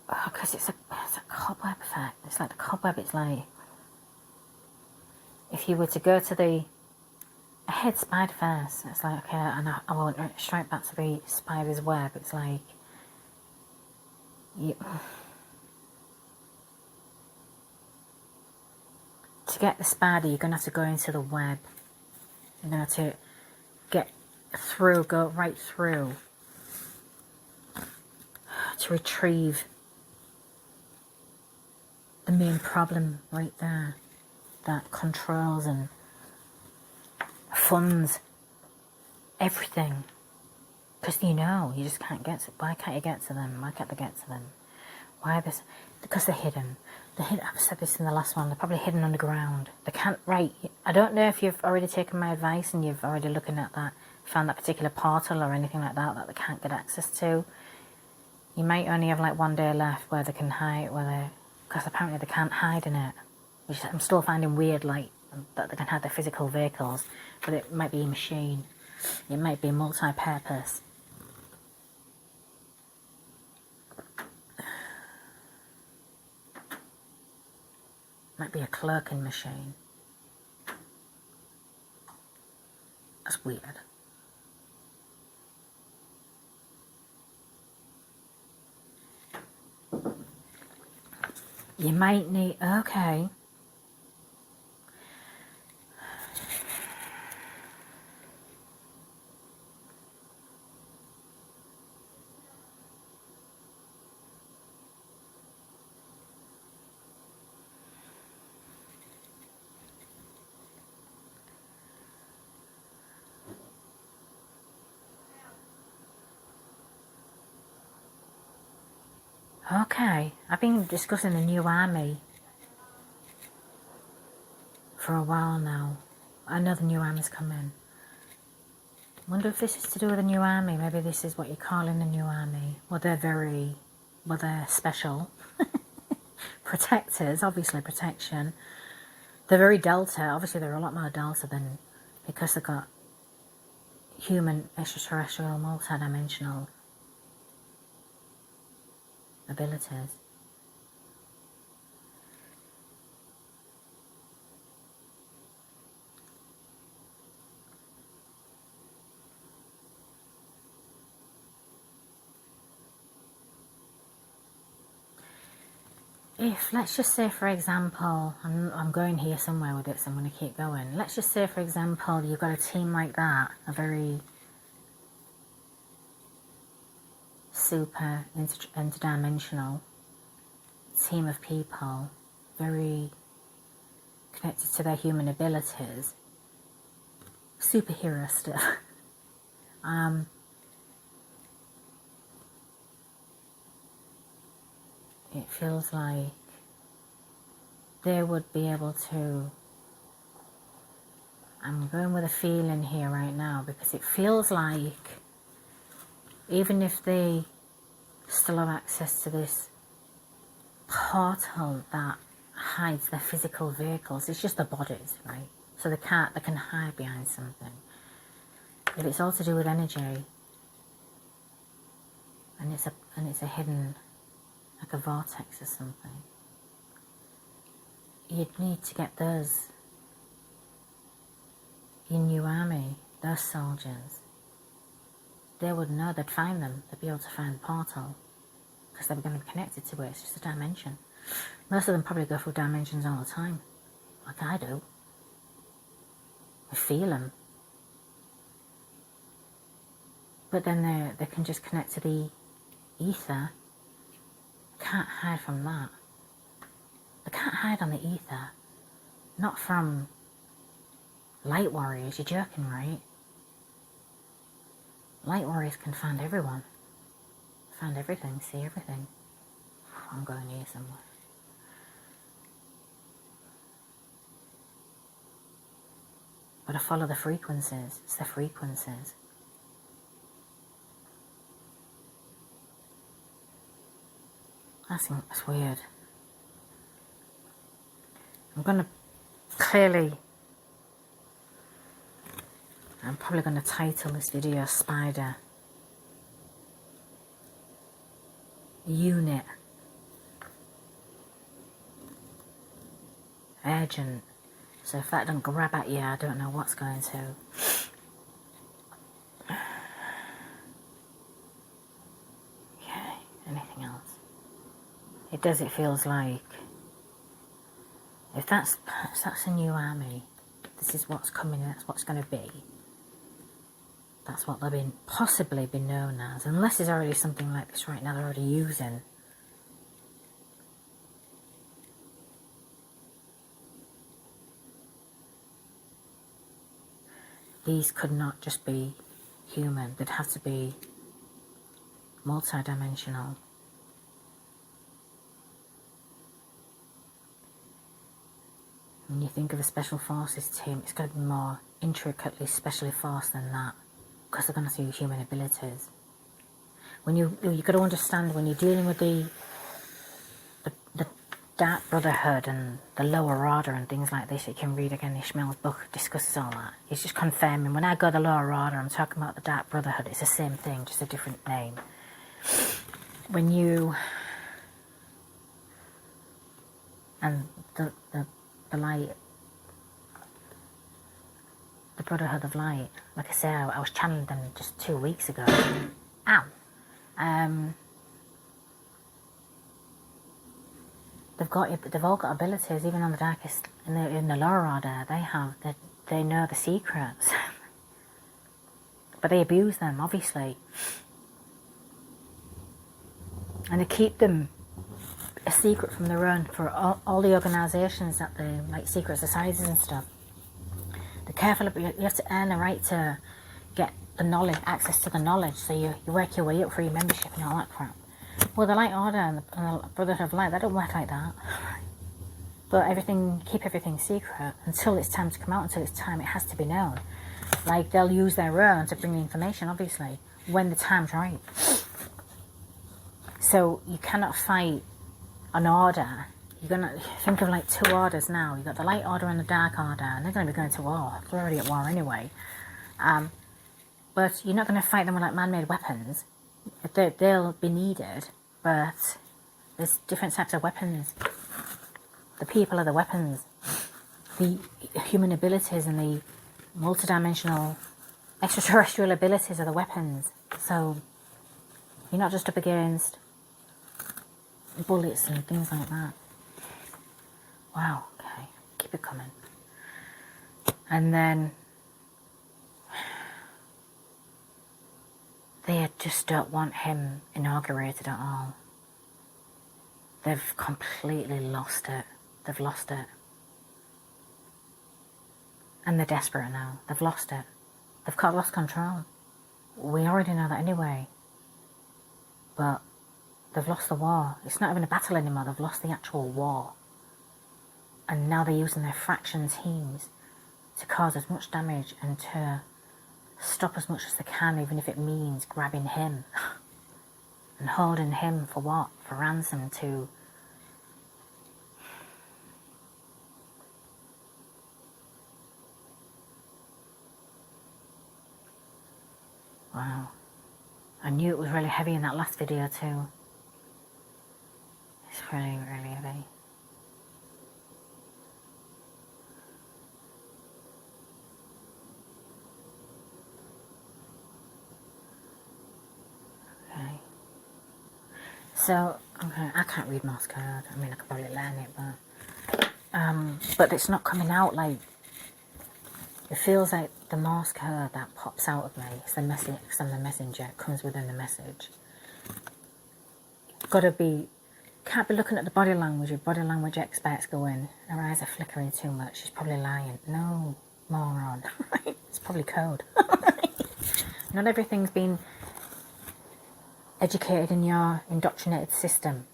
because it's a cobweb effect. It's like the cobweb, it's like, if you were to go to the... I hate spider first. It's like, okay, and I won't straight back to the spider's web. It's like... To get the spider, you're going to have to go into the web. You're going to have to get through, go right through, to retrieve the main problem right there that controls and funds everything. Because you just can't get to... Why can't you get to them? Why can't they get to them? Why this? Because they're hidden. I've said this in the last one. They're probably hidden underground. They can't... Right. I don't know if you've already taken my advice and you've already looking at that, found that particular portal or anything like that they can't get access to. You might only have like one day left where they can hide, because apparently they can't hide in it. Which I'm still finding weird, like, that they can have their physical vehicles, but it might be a machine. It might be multi-purpose. Might be a clerking machine. That's weird. You might need... Okay. Okay, I've been discussing the new army for a while now. I know the new army's coming. Wonder if this is to do with the new army. Maybe this is what you're calling the new army. Well, they're special. Protectors, obviously protection. They're very delta. Obviously, they're a lot more delta than... Because they've got human, extraterrestrial, multi-dimensional abilities. If, let's just say for example, I'm going here somewhere with it, so I'm going to keep going. Let's just say for example, you've got a team like that, a very super interdimensional team of people, very connected to their human abilities, superhero stuff. It feels like they would be able to, I'm going with a feeling here right now, because it feels like even if they still have access to this portal that hides their physical vehicles, it's just the bodies, right? So they can hide behind something. But it's all to do with energy, and it's a hidden, like a vortex or something. You'd need to get those, your new army, those soldiers. They would know, they'd find them, they'd be able to find the portal, because they were going to be connected to it. It's just a dimension. Most of them probably go through dimensions all the time, like I do. I feel them. But then they can just connect to the ether. Can't hide from that. They can't hide on the ether. Not from light warriors. You're joking, right? Light warriors can find everyone. Find everything, see everything. I'm going here somewhere. But I follow the frequencies. It's the frequencies. That's weird. I'm probably going to title this video Spider Unit Urgent. So if that doesn't grab at you, I don't know what's going to. Okay, anything else? It feels like if that's a new army, this is what's coming, that's what's going to be. That's what they've possibly been known as, unless there's already something like this right now they're already using. These could not just be human, they'd have to be multi-dimensional. When you think of a special forces team, it's going to be more intricately specially forced than that, because they're going to use human abilities. When you've got to understand, when you're dealing with the Dark Brotherhood and the lower order and things like this, you can read again, Ismael's book discusses all that. It's just confirming, when I go the lower order, I'm talking about the Dark Brotherhood, it's the same thing, just a different name. When you, and the light, the Brotherhood of Light, like I say, I was channeling them just 2 weeks ago. Ow! They've all got abilities, even on the darkest, in the lower order. They know the secrets, but they abuse them, obviously, and they keep them a secret from their own, for all the organisations that they, like secret societies and stuff. They're careful, you have to earn the right to get the knowledge, access to the knowledge, so you work your way up for your membership and all that crap. Well, the Light Order and the Brotherhood of Light, they don't work like that. But keep everything secret until it's time to come out, until it's time, it has to be known. Like, they'll use their own to bring the information, obviously, when the time's right. So you cannot fight an order. You're going to think of like two orders now. You've got the Light Order and the Dark Order, and they're going to be going to war. They're already at war anyway. But you're not going to fight them with like man-made weapons. They'll be needed, but There's different types of weapons. The people are the weapons. The human abilities and the multidimensional extraterrestrial abilities are the weapons. So you're not just up against bullets and things like that. Wow, okay, keep it coming. And then they just don't want him inaugurated at all. They've completely lost it. They've lost it. And they're desperate now. They've lost it. They've lost control. We already know that anyway. But they've lost the war. It's not even a battle anymore. They've lost the actual war. And now they're using their fraction teams to cause as much damage and to stop as much as they can, even if it means grabbing him and holding him for what? For ransom to... Wow. I knew it was really heavy in that last video too. It's really, really heavy. Okay. So, okay, I can't read Morse code. I mean, I could probably learn it, but it's not coming out like... It feels like the Morse code that pops out of me. It's the message, because I'm the messenger. It comes within the message. Gotta be... Can't be looking at the body language. Your body language experts going, her eyes are flickering too much. She's probably lying. No, moron. Right? It's probably code. Not everything's been educated in your indoctrinated system.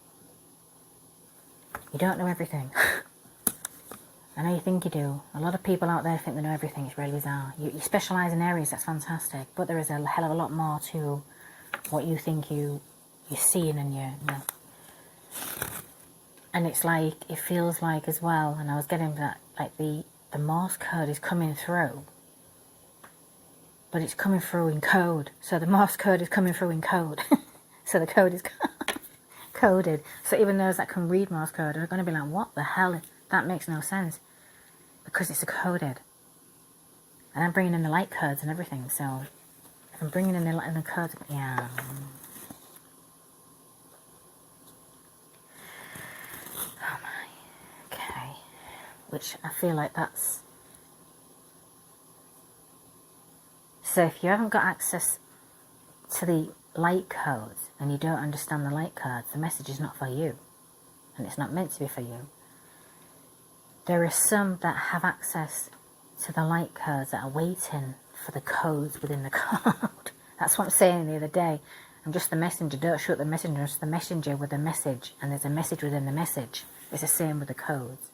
You don't know everything. I know you think you do. A lot of people out there think they know everything. It's really bizarre. You specialise in areas, that's fantastic. But there is a hell of a lot more to what you think you're seeing and you know. And it's like, it feels like as well, and I was getting that, like the Morse code is coming through. But it's coming through in code. So the Morse code is coming through in code. So the code is coded. So even those that can read Morse code are going to be like, what the hell? That makes no sense. Because it's coded. And I'm bringing in the light codes and everything. So if I'm bringing in the codes, yeah. Oh my. Okay. Which I feel like that's... So if you haven't got access to the light codes and you don't understand the light codes, the message is not for you. And it's not meant to be for you. There are some that have access to the light codes that are waiting for the codes within the code. That's what I'm saying the other day. I'm just the messenger. Don't shoot the messenger. I'm just the messenger with a message. And there's a message within the message. It's the same with the codes.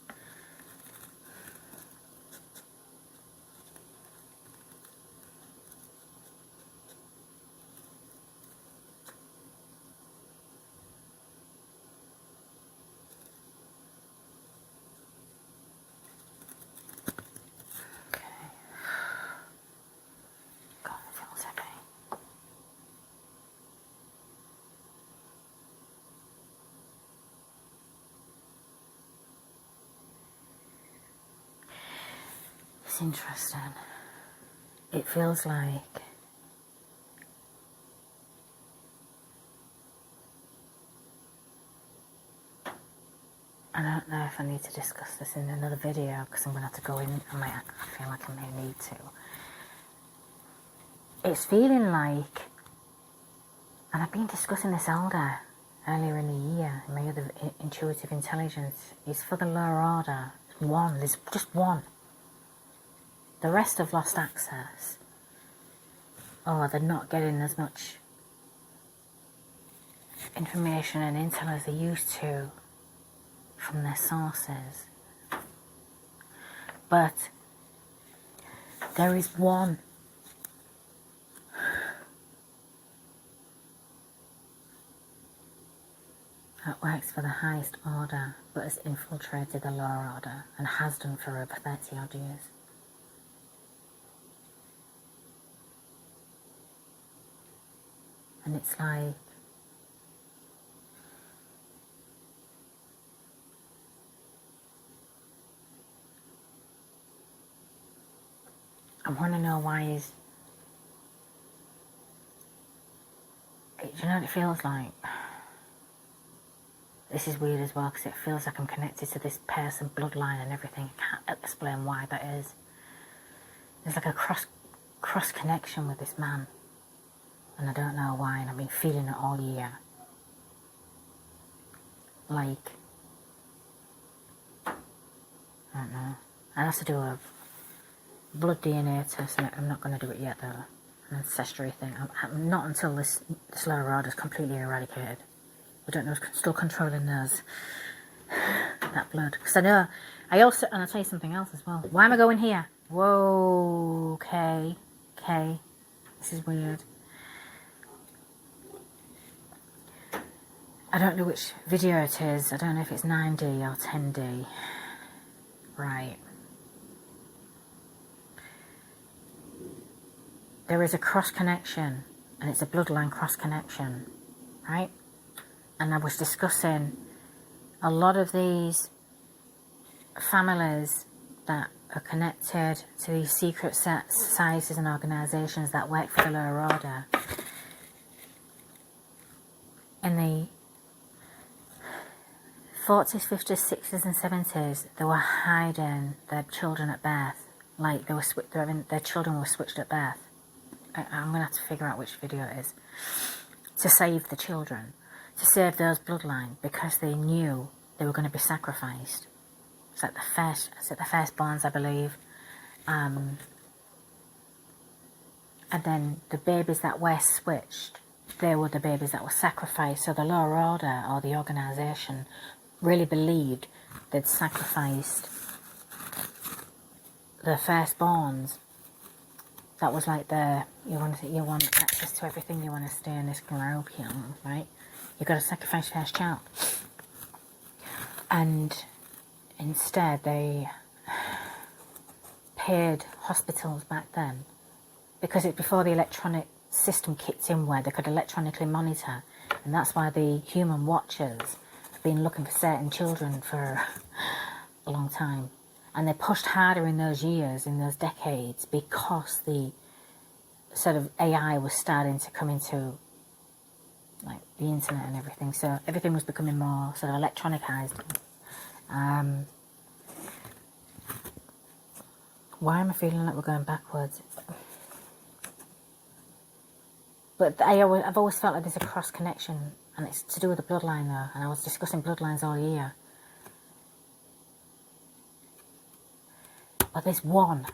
It's interesting. It feels like I don't know if I need to discuss this in another video because I'm going to have to go in. I feel like I may need to. It's feeling like, and I've been discussing this earlier in the year, in my other intuitive intelligence, it's for the lower order. One, there's just one. The rest have lost access. Or they're not getting as much information and intel as they used to from their sources. But there is one that works for the highest order but has infiltrated the lower order and has done for over 30 odd years. And it's like want to know why he's... Do you know what it feels like? This is weird as well, because it feels like I'm connected to this person, bloodline and everything. I can't explain why that is. There's like a cross connection with this man. And I don't know why, and I've been feeling it all year. Like, I don't know. I have to do a blood DNA test, and I'm not going to do it yet though. An ancestry thing. I'm not until this lower order is completely eradicated. I don't know who's still controlling those, that blood. Because I know, and I'll tell you something else as well. Why am I going here? Whoa, okay, this is weird. I don't know which video it is. I don't know if it's 9D or 10D. Right. There is a cross connection, and it's a bloodline cross connection, right? And I was discussing a lot of these families that are connected to these secret societies and organisations that work for the lower order. In the 40s, 50s, 60s and 70s, they were hiding their children at birth. Like, their children were switched at birth. I'm going to have to figure out which video it is. To save the children. To save those bloodline. Because they knew they were going to be sacrificed. It's like the firstborns, I believe. And then the babies that were switched, they were the babies that were sacrificed. So the lower order, or the organisation, really believed they'd sacrificed the firstborns. That was like you want access to everything, you want to stay in this globe here, right? You've got to sacrifice your first child. And instead they paid hospitals back then, because it's before the electronic system kicked in where they could electronically monitor, and that's why the human watchers have been looking for certain children for a long time. And they pushed harder in those years, in those decades, because the sort of AI was starting to come into, like, the internet and everything. So everything was becoming more sort of electronicized. Why am I feeling like we're going backwards? But I've always felt like there's a cross connection, and it's to do with the bloodline though. And I was discussing bloodlines all year. But there's one,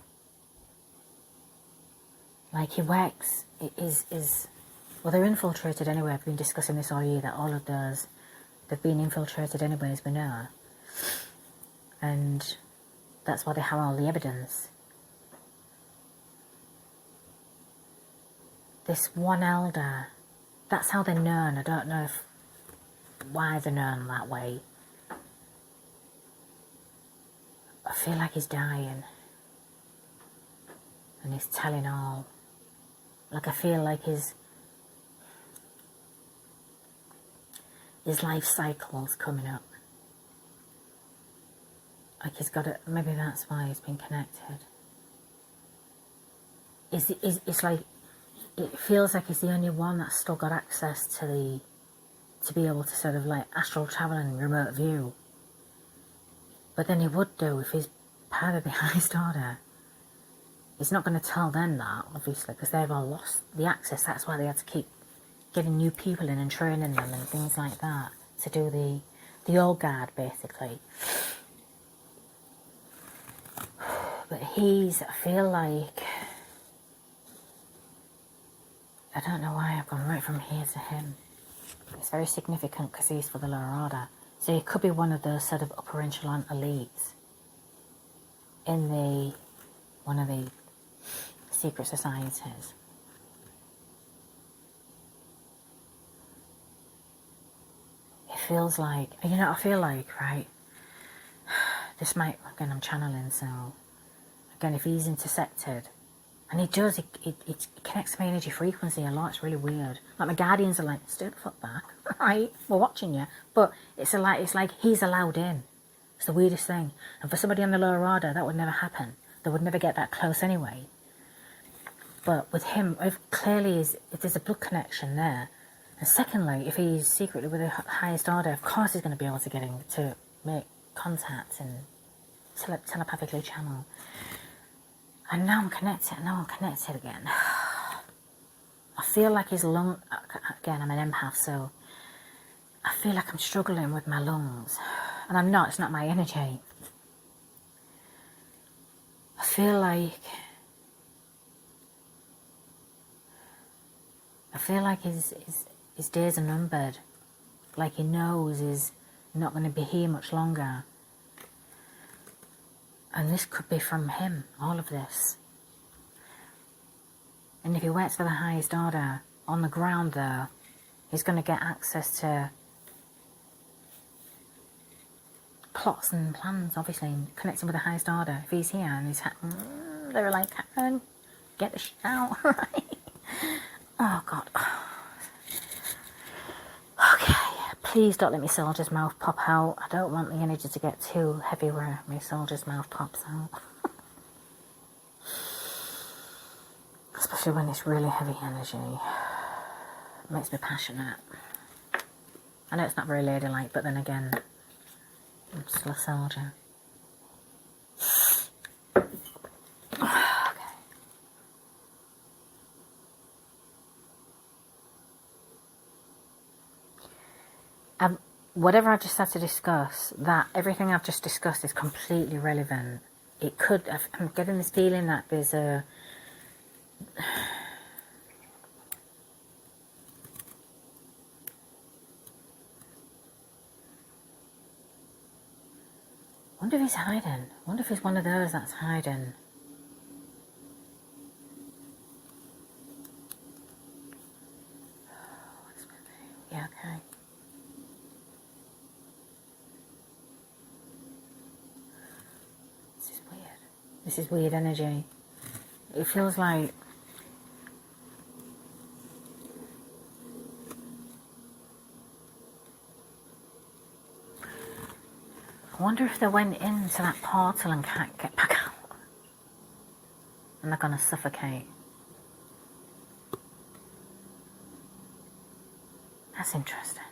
like, he works, well, they're infiltrated anyway. I've been discussing this all year, that all of those, they've been infiltrated anyway, as we know. And that's why they have all the evidence. This one elder, that's how they're known. I don't know why they're known that way. I feel like he's dying. And he's telling all. Like, I feel like his life cycle's coming up. Like, he's got it. Maybe that's why he's been connected. It's like, it feels like he's the only one that's still got access to be able to sort of, like, astral travel and remote view. But then he would do if he's part of the highest order. He's not going to tell them that, obviously, because they've all lost the access. That's why they had to keep getting new people in and training them and things like that to do the old guard, basically. But I feel like, I don't know why I've gone right from here to him. It's very significant because he's for the lower order. So he could be one of those sort of upper echelon elites in one of the secret societies. It feels like, I feel like, right, this might, again, I'm channeling, so, again, if he's intersected, and he does, it connects to my energy frequency a lot. It's really weird. Like, my guardians are like, stay the fuck back, right, we're watching you, but it's like he's allowed in. It's the weirdest thing. And for somebody on the lower order, that would never happen. They would never get that close anyway. But with him, if clearly if there's a blood connection there, and secondly, if he's secretly with the highest order, of course he's going to be able to get in to make contact and telepathically channel. And now I'm connected. Now I'm connected again. I feel like his lung. Again, I'm an empath, so I feel like I'm struggling with my lungs, and I'm not. It's not my energy. I feel like his days are numbered. Like he knows he's not going to be here much longer. And this could be from him, all of this. And if he works for the highest order, on the ground though, he's going to get access to plots and plans, obviously, connecting with the highest order. If he's here and he's they're like, Karen, get the shit out, right? Oh God. Okay, please don't let me soldier's mouth pop out. I don't want the energy to get too heavy where my soldier's mouth pops out. Especially when it's really heavy energy. It makes me passionate. I know it's not very ladylike, but then again, I'm still a soldier. Whatever I've just had to discuss, that everything I've just discussed is completely relevant. It could, I'm getting this feeling that there's a, wonder if he's hiding. Wonder if he's one of those that's hiding. Yeah, okay. This is weird energy. It feels like I wonder if they went into that portal and can't get back out. And they're gonna suffocate. That's interesting.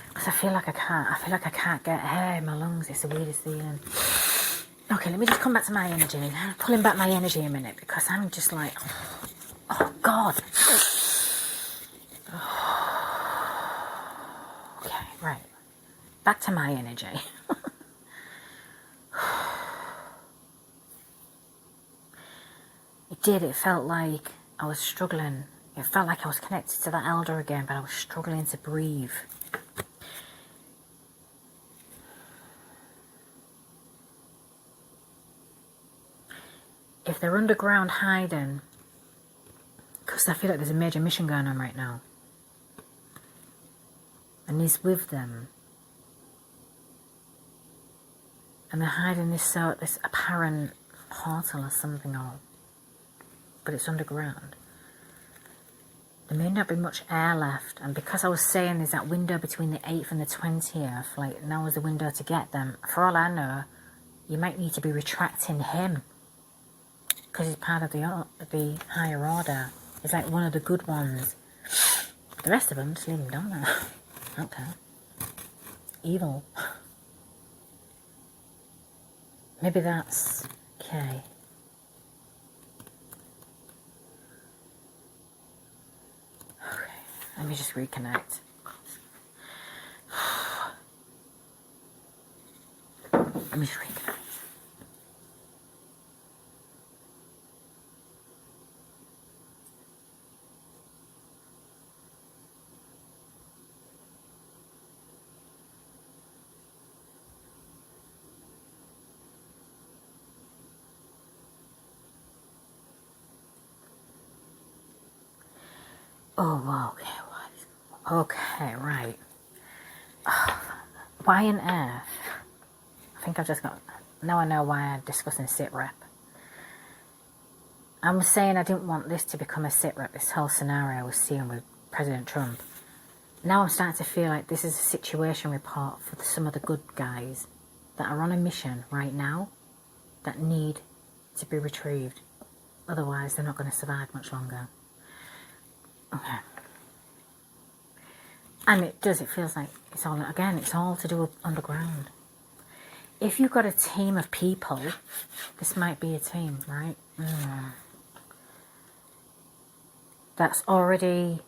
Because I feel like I can't get air in my lungs. It's the weirdest feeling. Okay, let me just come back to my energy. I'm pulling back my energy a minute because I'm just like, oh God. Okay, right. Back to my energy. It felt like I was struggling. It felt like I was connected to that elder again, but I was struggling to breathe. If they're underground hiding, because I feel like there's a major mission going on right now, and he's with them, and they're hiding this apparent portal or something, but it's underground. There may not be much air left, and because I was saying there's that window between the 8th and the 20th, like now is the window to get them. For all I know, you might need to be retracting him. Because he's part of the higher order. He's like one of the good ones. The rest of them, just leave him down there. Okay. Evil. Maybe that's... Okay. Okay. Let me just reconnect. Let me just reconnect. Oh, okay, okay, right. Why on earth? I think I've just got... Now I know why I'm discussing Sitrep. I was saying I didn't want this to become a Sitrep, this whole scenario I was seeing with President Trump. Now I'm starting to feel like this is a situation report for some of the good guys that are on a mission right now that need to be retrieved. Otherwise, they're not going to survive much longer. Okay. And it feels like it's all, again, it's all to do with underground. If you've got a team of people, this might be a team, right? That's already...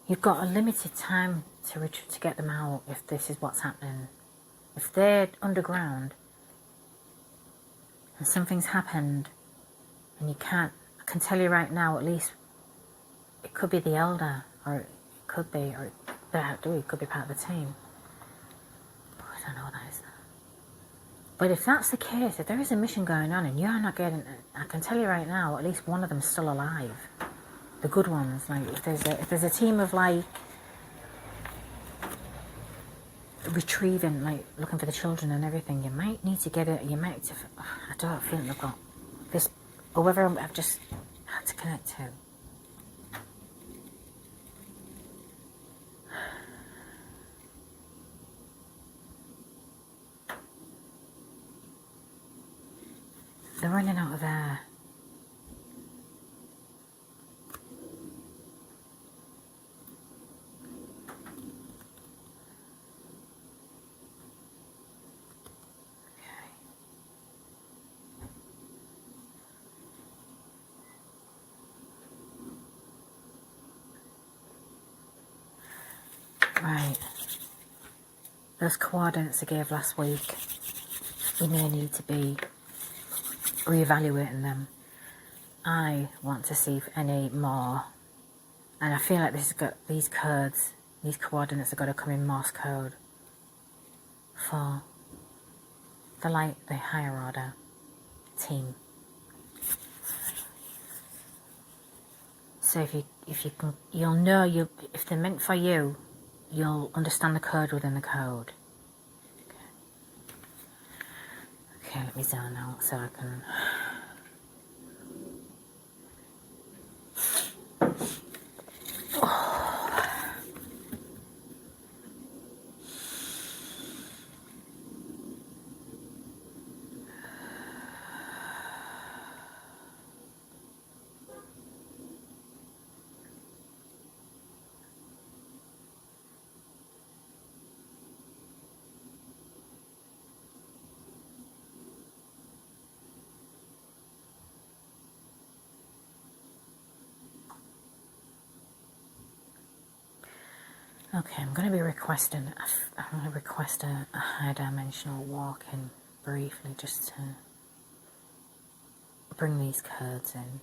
You've got a limited time to get them out if this is what's happening. If they're underground and something's happened and you can't... I can tell you right now, at least it could be the elder, or it could be, or it could be part of the team. I don't know what that is. But if that's the case, if there is a mission going on and you're not getting it, I can tell you right now, at least one of them's still alive. The good ones, like if there's a team of like retrieving, like looking for the children and everything, you might need to get it. You might. I don't feel they've got this. Whoever I've just had to connect to. They're running out of air. Right. Those coordinates I gave last week, you may need to be reevaluating them. I want to see if any more, and I feel like this has got these codes, these coordinates have got to come in Morse code for the higher order team. So if you can, you'll know if they're meant for you, you'll understand the code within the code. Okay, let me zone out so I can. Okay, I'm going to be requesting. I'm going to request a high dimensional walk-in briefly, just to bring these codes in.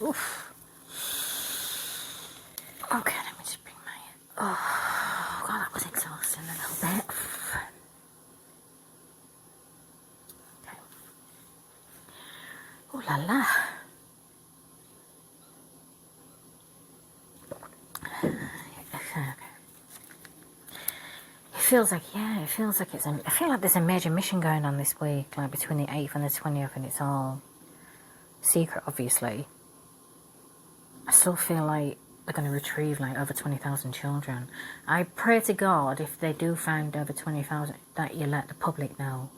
Oof. Okay, let me just bring my... Oh, God, that was exhausting a little bit. Okay. Oh, la la. Okay. It feels like, yeah, it feels like it's... I feel like there's a major mission going on this week, like between the 8th and the 20th, and it's all secret, obviously. I still feel like they're going to retrieve like over 20,000 children. I pray to God, if they do find over 20,000, that you let the public know.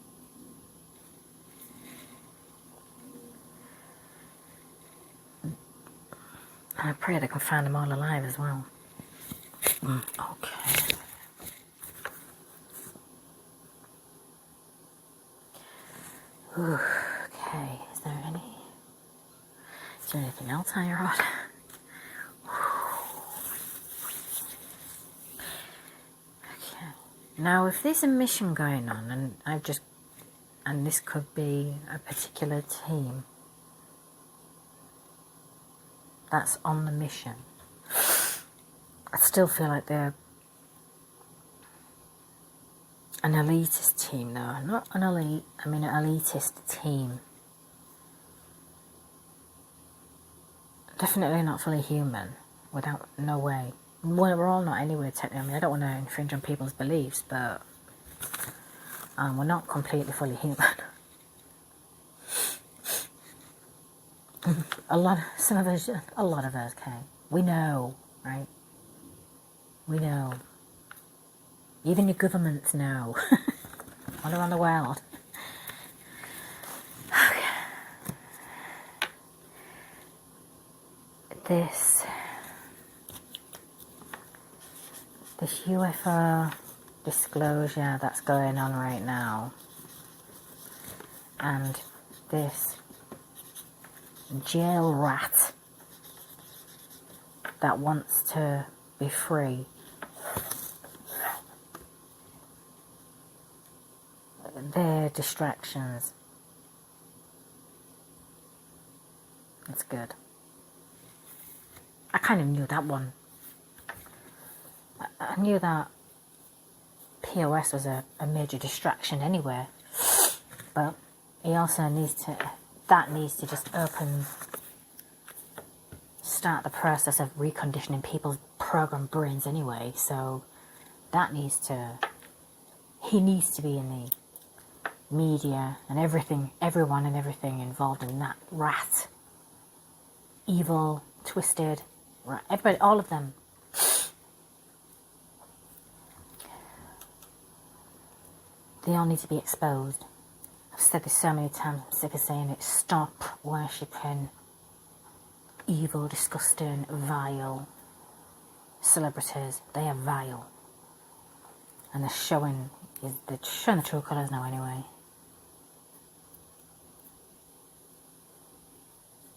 And I pray they can find them all alive as well. Okay. Ooh, okay, is there anything else I wrote? Now, if there's a mission going on, and this could be a particular team that's on the mission, I still feel like they're an elitist team, though. Not an elite, I mean an elitist team. Definitely not fully human, without, no way. We're all not anywhere technically. I mean, I don't want to infringe on people's beliefs, but we're not completely fully human. a lot of us, okay. We know, right? We know. Even your governments know. All around the world. Okay. This UFO disclosure that's going on right now, and this jail rat that wants to be free, they're distractions. It's good. I kind of knew that one. I knew that POS was a major distraction anyway, but he also needs to just start the process of reconditioning people's programmed brains anyway, so he needs to be in the media and everyone and everything involved in that rat. Evil, twisted, right, everybody, all of them. They all need to be exposed. I've said this so many times, I'm sick of saying it. Stop worshipping evil, disgusting, vile celebrities. They are vile. And they're showing the true colours now anyway.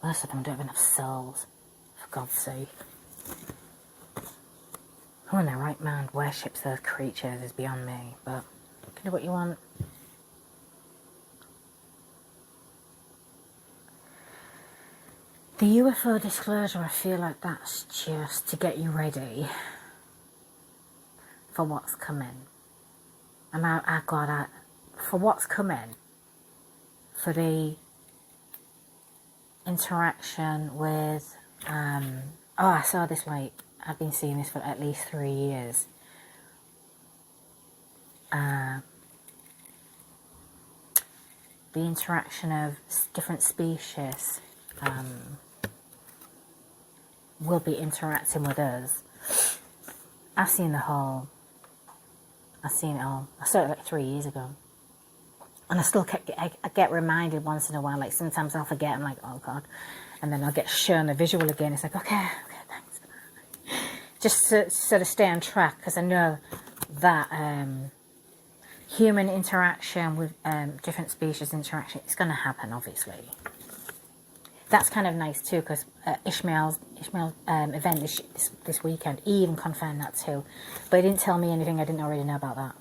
Most of them don't have enough souls, for God's sake. Who in their right mind worships those creatures is beyond me, but you can do what you want. The UFO disclosure, I feel like that's just to get you ready for what's coming. And for what's coming, for the interaction with, I saw this, like, I've been seeing this for at least 3 years. The interaction of different species will be interacting with us. I've seen it all. I saw it like 3 years ago. And I get reminded once in a while, like sometimes I'll forget, I'm like, oh God. And then I'll get shown a visual again, it's like, okay, thanks. Just to sort of stay on track, because I know that human interaction with different species interaction, it's going to happen, obviously. That's kind of nice too, because Ismael's event this weekend, he even confirmed that too. But he didn't tell me anything I didn't already know about that.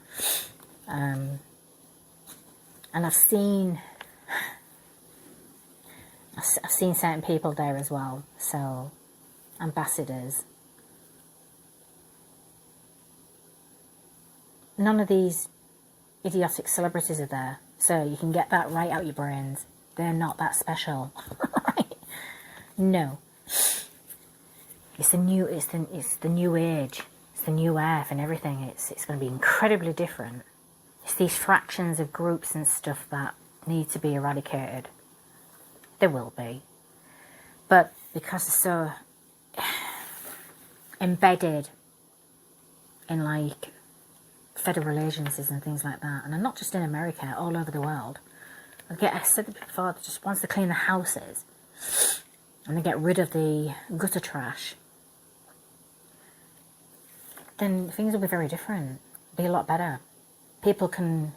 And I've seen I've seen certain people there as well, so ambassadors. None of these idiotic celebrities are there, so you can get that right out your brains. They're not that special. Right? No. It's the new age. It's the new earth and everything. It's going to be incredibly different. It's these fractions of groups and stuff that need to be eradicated. There will be, but because it's so embedded in like federal agencies and things like that, and not just in America, all over the world. I said it before, just once they clean the houses and they get rid of the gutter trash, then things will be very different. Be a lot better. People can,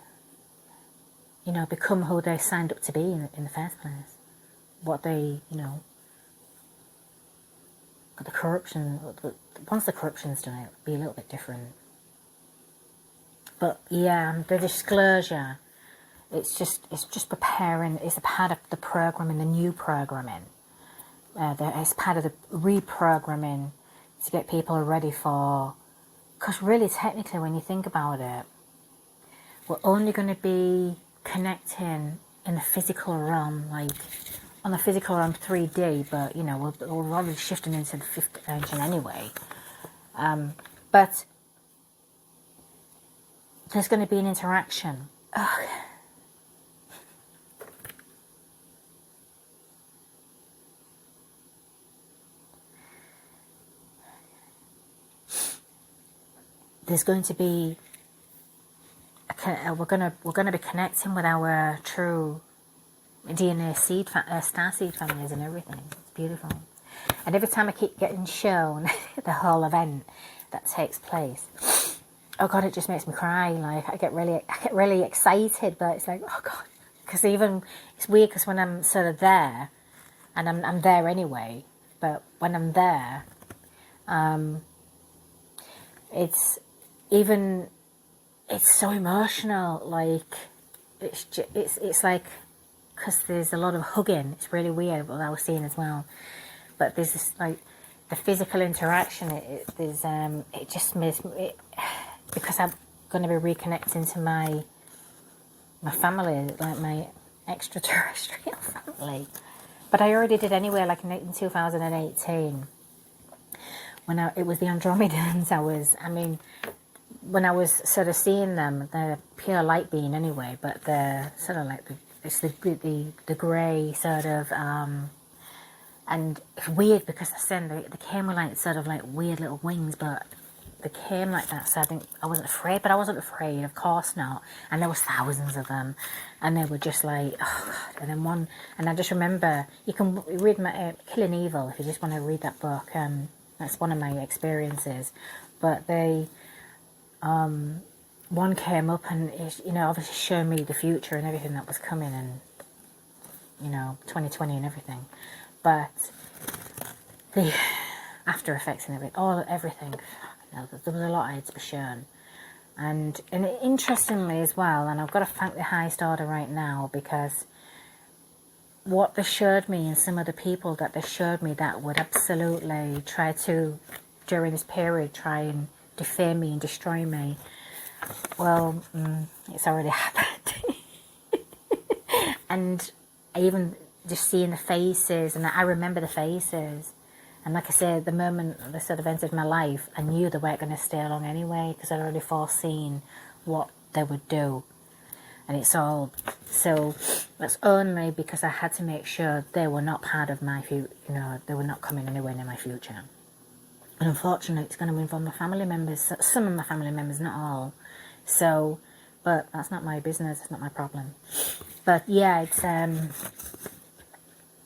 you know, become who they signed up to be in the first place. What they, you know, the corruption, once the corruption's done, it'll be a little bit different. But yeah, the disclosure, it's just preparing, it's a part of the programming, the new programming. It's part of the reprogramming to get people ready for, because really technically when you think about it, we're only going to be connecting in the physical realm, like on the physical realm 3D, but you know, we're already shifting into the 5th dimension anyway. But there's going to be an interaction. Ugh. There's going to be we're gonna be connecting with our true DNA seed, star seed families and everything. It's beautiful. And every time I keep getting shown the whole event that takes place, oh God, it just makes me cry. Like I get really excited, but it's like, oh God, because even it's weird because when I'm sort of there, and I'm there anyway, but when I'm there, it's so emotional. Like it's like, because there's a lot of hugging. It's really weird what I was seeing as well. But there's this like the physical interaction. It just makes me, because I'm going to be reconnecting to my family, like my extraterrestrial family. But I already did anyway, like in 2018. When it was the Andromedans, when I was sort of seeing them, they're pure light being anyway, but they're sort of like it's the grey sort of, and it's weird because they came with like sort of like weird little wings, but they came like that, so I think I wasn't afraid, but I wasn't afraid, of course not. And there was thousands of them, and they were just like, oh God. And then one, and I just remember, you can read my Killing Evil if you just want to read that book. That's one of my experiences. But they, one came up and it, you know, obviously showed me the future and everything that was coming, and you know, 2020 and everything. But the after effects and everything, you know, there was a lot I had to be shown. And interestingly as well, and I've got to thank the highest order right now, because what they showed me and some of the people that they showed me that would absolutely try to, during this period, try and defame me and destroy me, well, it's already happened. And I even just seeing the faces, and I remember the faces, and like I said, the moment they sort of entered my life, I knew they weren't going to stay long anyway, because I'd already foreseen what they would do. And it's all, so that's only because I had to make sure they were not part of my future, you know, they were not coming anywhere near my future. And unfortunately, it's going to involve my family members, some of my family members, not all. So, but that's not my business, it's not my problem. But yeah, it's happening.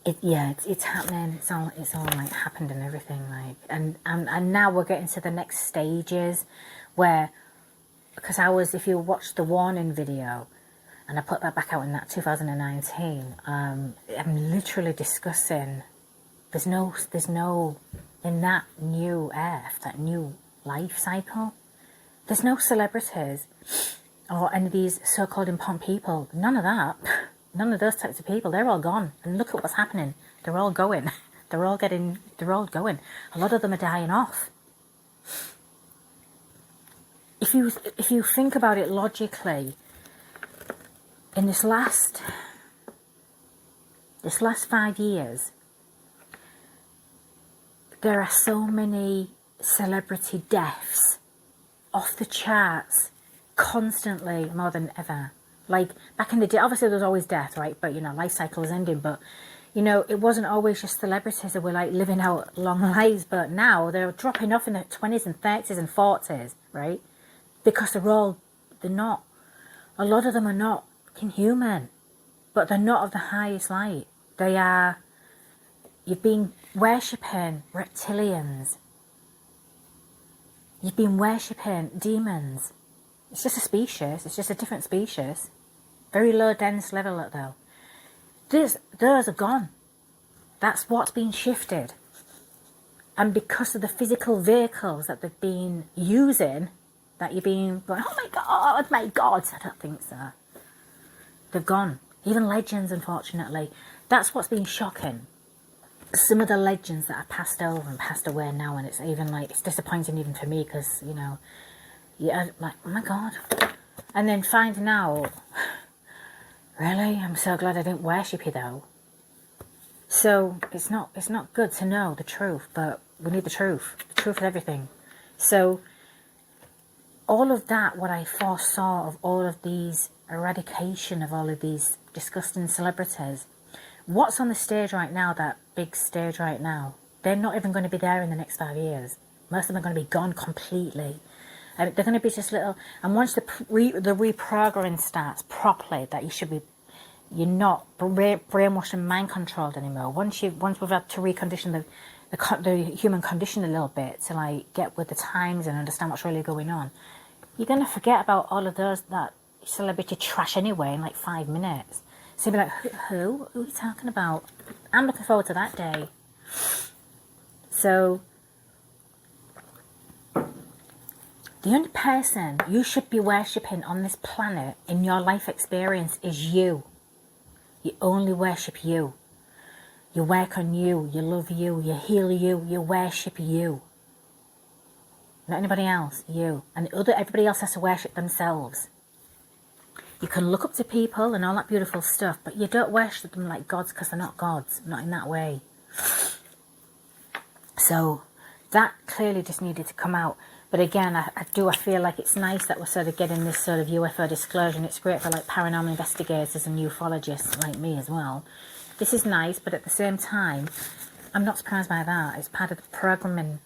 It's all like happened and everything, like, and now we're getting to the next stages where, because if you watch the warning video, and I put that back out in that 2019, I'm literally discussing, there's no, in that new earth, that new life cycle, there's no celebrities or any of these so-called important people, none of that, none of those types of people, they're all gone. And look at what's happening. They're all going. They're all going. A lot of them are dying off. If you think about it logically, in this last 5 years, there are so many celebrity deaths off the charts, constantly, more than ever. Like back in the day, obviously there's always death, right? But you know, life cycle is ending. But you know, it wasn't always just celebrities that were like living out long lives. But now they're dropping off in their 20s and 30s and 40s, right? Because they're not. A lot of them are not human, but they're not of the highest light. They are. You've been worshipping reptilians. You've been worshipping demons. It's just a species. It's just a different species. Very low dense level though. Those are gone. That's what's been shifted. And because of the physical vehicles that they've been using, that you've been going, oh my God, I don't think so. They've gone. Even legends, unfortunately. That's what's been shocking. Some of the legends that are passed over and passed away now, and it's even like, it's disappointing even for me, because, you know, yeah, like, oh my God. And then finding out, really, I'm so glad I didn't worship you though. So it's not good to know the truth, but we need the truth of everything. So all of that, what I foresaw of all of these eradication of all of these disgusting celebrities, what's on the stage right now, that big stage right now, they're not even going to be there in the next 5 years. Most of them are going to be gone completely. They're going to be just little, and once the reprogramming starts properly, that you're not brainwashed and mind controlled anymore. Once we've had to recondition the human condition a little bit to like get with the times and understand what's really going on, you're going to forget about all of that celebrity trash anyway in like 5 minutes. So you'll be like, who are you talking about? I'm looking forward to that day. So the only person you should be worshipping on this planet in your life experience is you. You only worship you. You work on you. You love you. You heal you. You worship you. Not anybody else. You. And everybody else has to worship themselves. You can look up to people and all that beautiful stuff, but you don't worship them like gods, because they're not gods. Not in that way. So that clearly just needed to come out. But again, I feel like it's nice that we're sort of getting this sort of UFO disclosure, and it's great for like paranormal investigators and ufologists like me as well. This is nice, but at the same time, I'm not surprised by that. It's part of the programming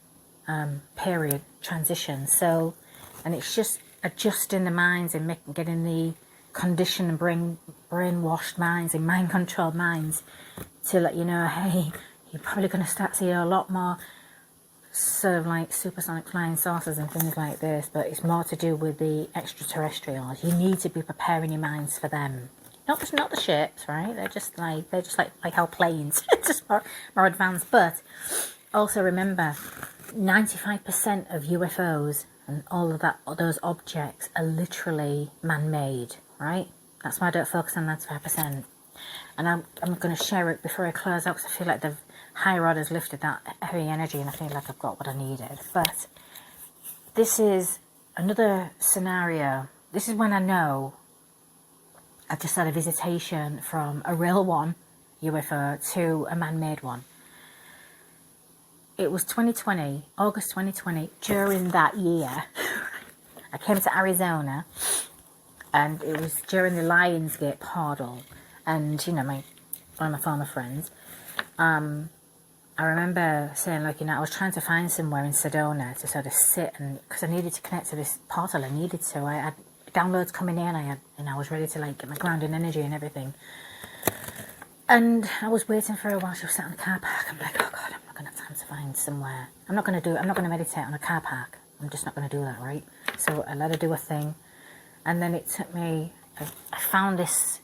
period transition. So, and it's just adjusting the minds and getting the conditioned and brainwashed minds and mind-controlled minds to let you know, hey, you're probably going to start seeing a lot more sort of like supersonic flying saucers and things like this, but it's more to do with the extraterrestrials. You need to be preparing your minds for them. Not the ships, right? They're just like our planes, just more advanced. But also remember, 95% of UFOs and all of those objects are literally man-made, right? That's why I don't focus on 95%. And I'm going to share it before I close out, because I feel like the higher orders lifted that heavy energy, and I feel like I've got what I needed. But this is another scenario. This is when I know I've just had a visitation from a real one, UFO, to a man-made one. It was 2020, August 2020. During that year, I came to Arizona, and it was during the Lionsgate portal. And, you know, one of my former friends, I remember saying, like, you know, I was trying to find somewhere in Sedona to sort of sit, and because I needed to connect to this portal, I needed to. I had downloads coming in, I was ready to like get my grounding energy and everything. And I was waiting for her while she was sat in the car park. I'm like, oh God, I'm not gonna have time to find somewhere. I'm not gonna meditate on a car park. I'm just not gonna do that, right? So I let her do a thing, and then it took me. I found this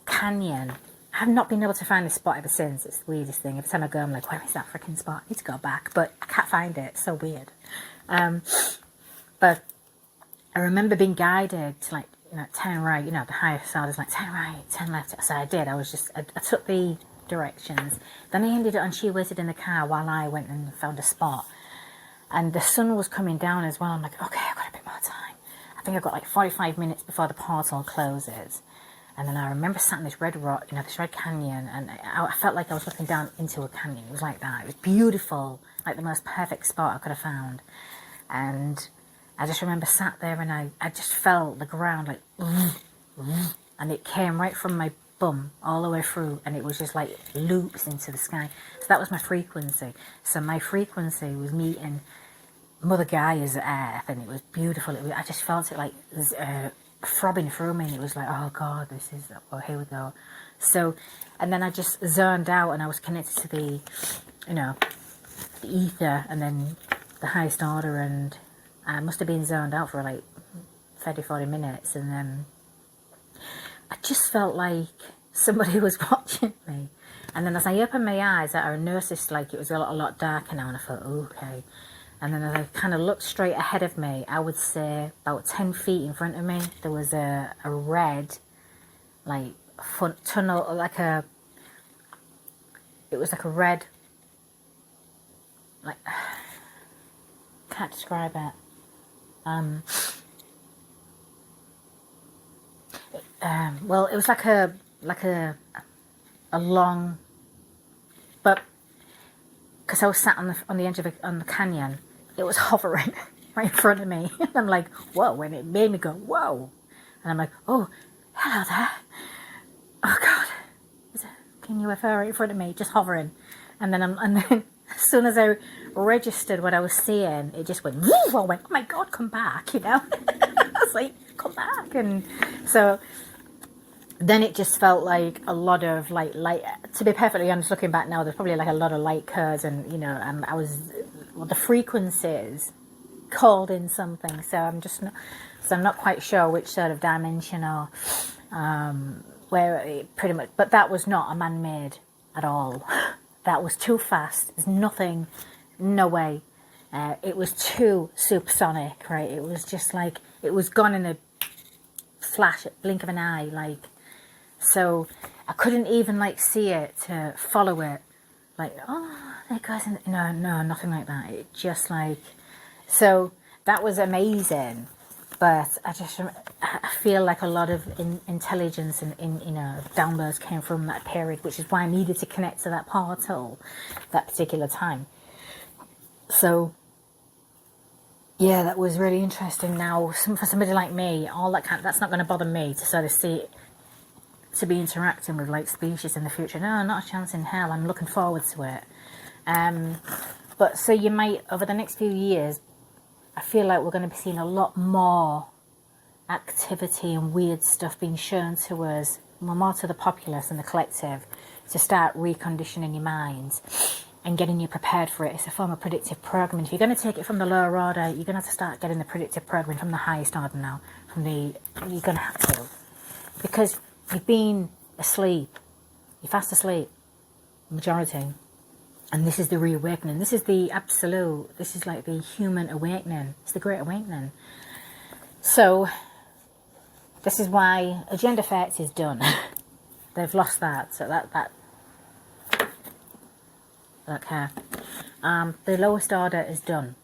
canyon. I have not been able to find this spot ever since. It's the weirdest thing. Every time I go, I'm like, where is that freaking spot? I need to go back, but I can't find it. It's so weird. But I remember being guided to, like, you know, turn right. You know, the highest side is like, turn right, turn left. So I did. I took the directions. Then I ended up, and she waited in the car while I went and found a spot. And the sun was coming down as well. I'm like, okay, I've got a bit more time. I think I've got like 45 minutes before the portal closes. And then I remember sat in this red rock, you know, this red canyon, and I felt like I was looking down into a canyon. It was like that. It was beautiful, like the most perfect spot I could have found. And I just remember sat there, and I just felt the ground like, and it came right from my bum all the way through, and it was just like loops into the sky. So that was my frequency. So my frequency was meeting Mother Gaia's earth, and it was beautiful. I just felt it like throbbing through me, and it was like, oh God, this is, oh, here we go. So, and then I just zoned out, and I was connected to the, you know, the ether, and then the highest order, and I must have been zoned out for like 30-40 minutes, and then I just felt like somebody was watching me. And then as I opened my eyes, I noticed like it was a lot darker now, and I thought, okay. And then as I kind of looked straight ahead of me, I would say about 10 feet in front of me, there was a red, like, tunnel, like it was like a red, like, can't describe it. Well, it was like a long, but because I was sat on the edge of the canyon, it was hovering right in front of me. And I'm like, whoa, and it made me go, whoa. And I'm like, oh, hello there. Oh God, can you UFO right in front of me, just hovering. And then as soon as I registered what I was seeing, it just went, woo! I went, oh my God, come back, you know. I was like, come back. And so then it just felt like a lot of like light. To be perfectly honest, looking back now, there's probably like a lot of light curves, and you know, the frequencies called in something. So I'm not quite sure which sort of dimension or where it pretty much. But that was not a man-made at all. That was too fast. There's nothing, no way. It was too supersonic, right? It was just like it was gone in a flash, blink of an eye, like. So I couldn't even like see it to follow it, like, oh, there goes, no, nothing like that. It just like, so that was amazing. But I feel like a lot of intelligence and you know, downloads came from that period, which is why I needed to connect to that portal that particular time. So yeah, that was really interesting. Now, for somebody like me, that's not going to bother me to sort of see it, to be interacting with like species in the future. No, not a chance in hell. I'm looking forward to it. But so you might, over the next few years, I feel like we're going to be seeing a lot more activity and weird stuff being shown to us, more to the populace and the collective, to start reconditioning your minds and getting you prepared for it. It's a form of predictive programming. If you're going to take it from the lower order, you're going to have to start getting the predictive programming from the highest order now. You're going to have to. Because you've been asleep. You're fast asleep. Majority. And this is the reawakening. This is the absolute. This is like the human awakening. It's the great awakening. So, this is why Agenda 30 is done. They've lost that. So that okay. The lowest order is done.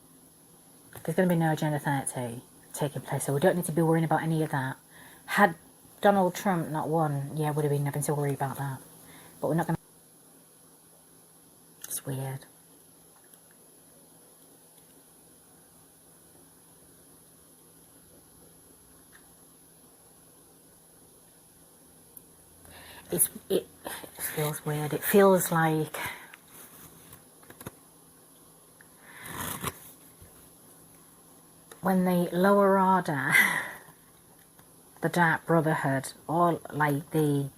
There's going to be no Agenda 30 taking place. So we don't need to be worrying about any of that. Had Donald Trump not won, yeah, would have been nothing to worry about that. But we're not going to. It's weird. It feels weird. It feels like when the lower order, the Dark Brotherhood, or like the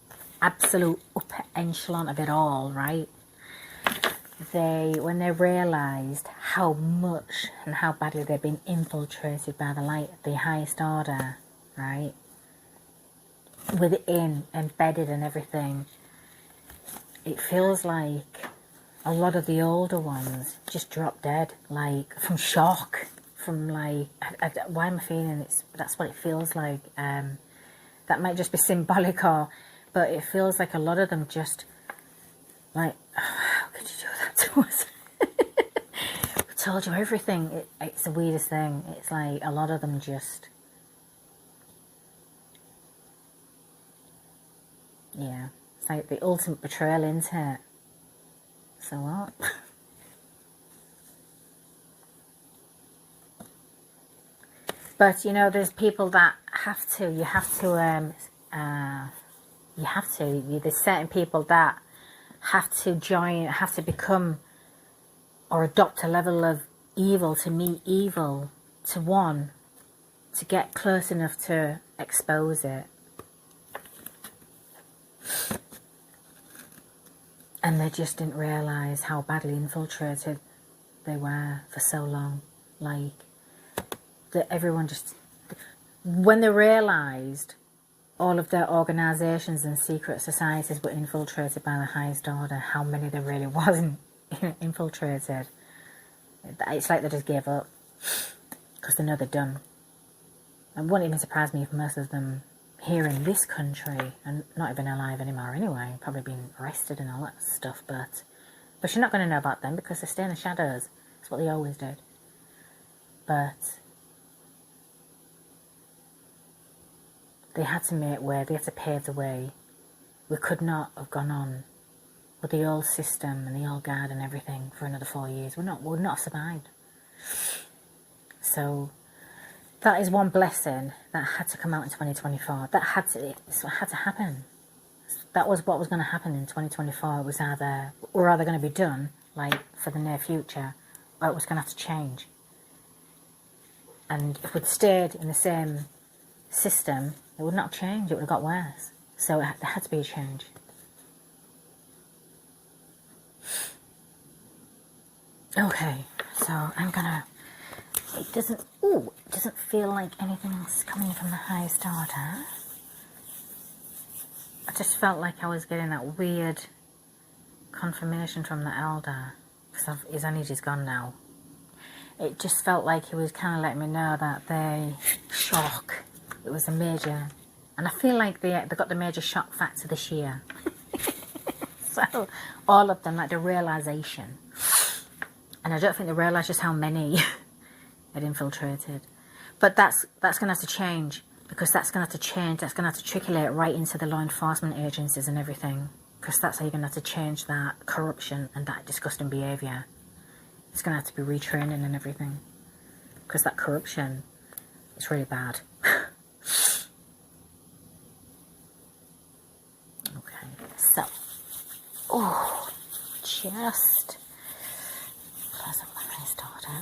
absolute upper echelon of it all, right? When they realised how much and how badly they've been infiltrated by the highest order, right? Within, embedded and everything, it feels like a lot of the older ones just dropped dead, like from shock, from like, why am I feeling that's what it feels like. That might just be symbolic, but it feels like a lot of them just Like, how could you do that to us? We told you everything. It's the weirdest thing. It's like a lot of them just, yeah. It's like the ultimate betrayal, isn't it? So what? But, you know, there's people that have to, there's certain people that have to join, have to become or adopt a level of evil to meet evil to one, to get close enough to expose it. And they just didn't realise how badly infiltrated they were for so long. Like, that everyone just, when they realised all of their organisations and secret societies were infiltrated by the highest order, how many there really wasn't infiltrated, it's like they just gave up, because they know they're done. It wouldn't even surprise me if most of them here in this country are not even alive anymore anyway, probably been arrested and all that stuff, but you're not going to know about them because they stay in the shadows. That's what they always did. But they had to make way, they had to pave the way. We could not have gone on with the old system and the old guard and everything for another 4 years. We would not have survived. So that is one blessing that had to come out in 2024. That had to happen. That was what was going to happen in 2024. It was either going to be done, like for the near future, or it was going to have to change. And if we'd stayed in the same system, it would not change, it would have got worse. So there had to be a change. Okay, so I'm gonna, it doesn't feel like anything's coming from the highest order. I just felt like I was getting that weird confirmation from the elder, because his energy's gone now. It just felt like he was kind of letting me know that it was a major, and I feel like they got the major shock factor this year. So all of them, like the realisation, and I don't think they realised just how many had infiltrated. But that's going to have to change, because that's going to have to change. That's going to have to trickle right into the law enforcement agencies and everything, because that's how you're going to have to change that corruption and that disgusting behaviour. It's going to have to be retraining and everything, because that corruption is really bad. Okay, so, just close up my highest order.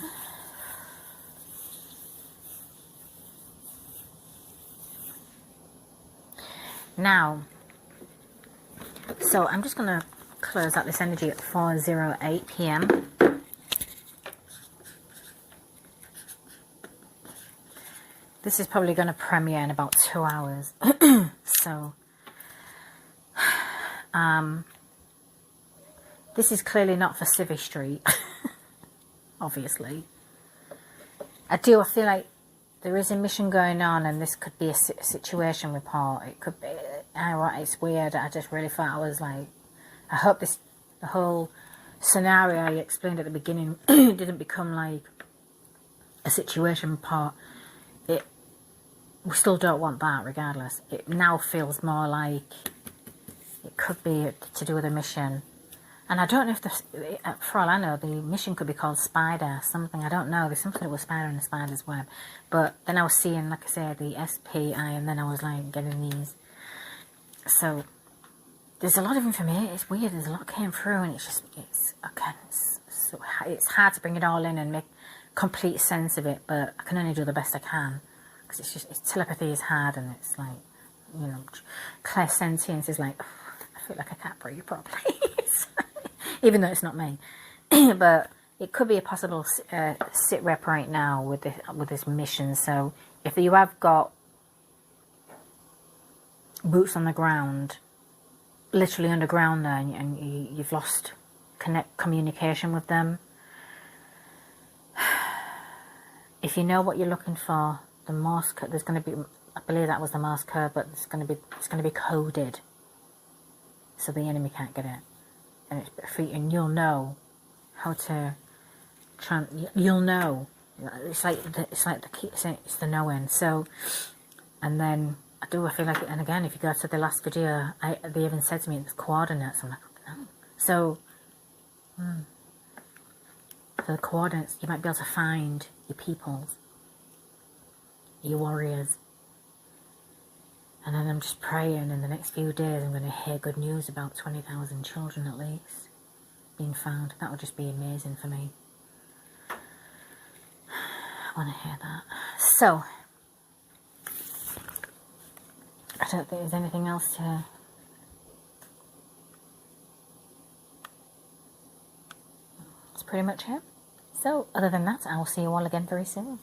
Now, so I'm just going to close out this energy at 4:08 p.m. This is probably going to premiere in about 2 hours. So, this is clearly not for Civvy Street, obviously. I feel like there is a mission going on, and this could be a situation report. It could be, it's weird. I just really thought, I was like, I hope the whole scenario I explained at the beginning didn't become like a situation report. We still don't want that regardless. It now feels more like it could be to do with a mission. And I don't know if for all I know, the mission could be called Spider something. I don't know. There's something with Spider and the Spider's Web. But then I was seeing, like I said, the SPI, and then I was like getting these. So there's a lot of information. It's weird. There's a lot came through, and it's hard to bring it all in and make complete sense of it. But I can only do the best I can. Because telepathy is hard, and it's like, you know, clairsentience is like, I feel like I can't breathe properly. Even though it's not me. But it could be a possible Sitrep right now with this mission. So if you have got boots on the ground, literally underground there, and you've lost communication with them, if you know what you're looking for, the Morse code, there's going to be, I believe that was the Morse code, but it's going to be coded, so the enemy can't get it. and it's free, and you'll know how to you'll know. It's like the key, it's the knowing. So, and then I feel like, and again, if you go to the last video, they even said to me it's coordinates. I'm like, no. So the coordinates, you might be able to find your peoples, your warriors. And then I'm just praying in the next few days I'm going to hear good news about 20,000 children at least being found. That would just be amazing for me. I want to hear that. So, I don't think there's anything else to... That's pretty much it. So, other than that, I will see you all again very soon.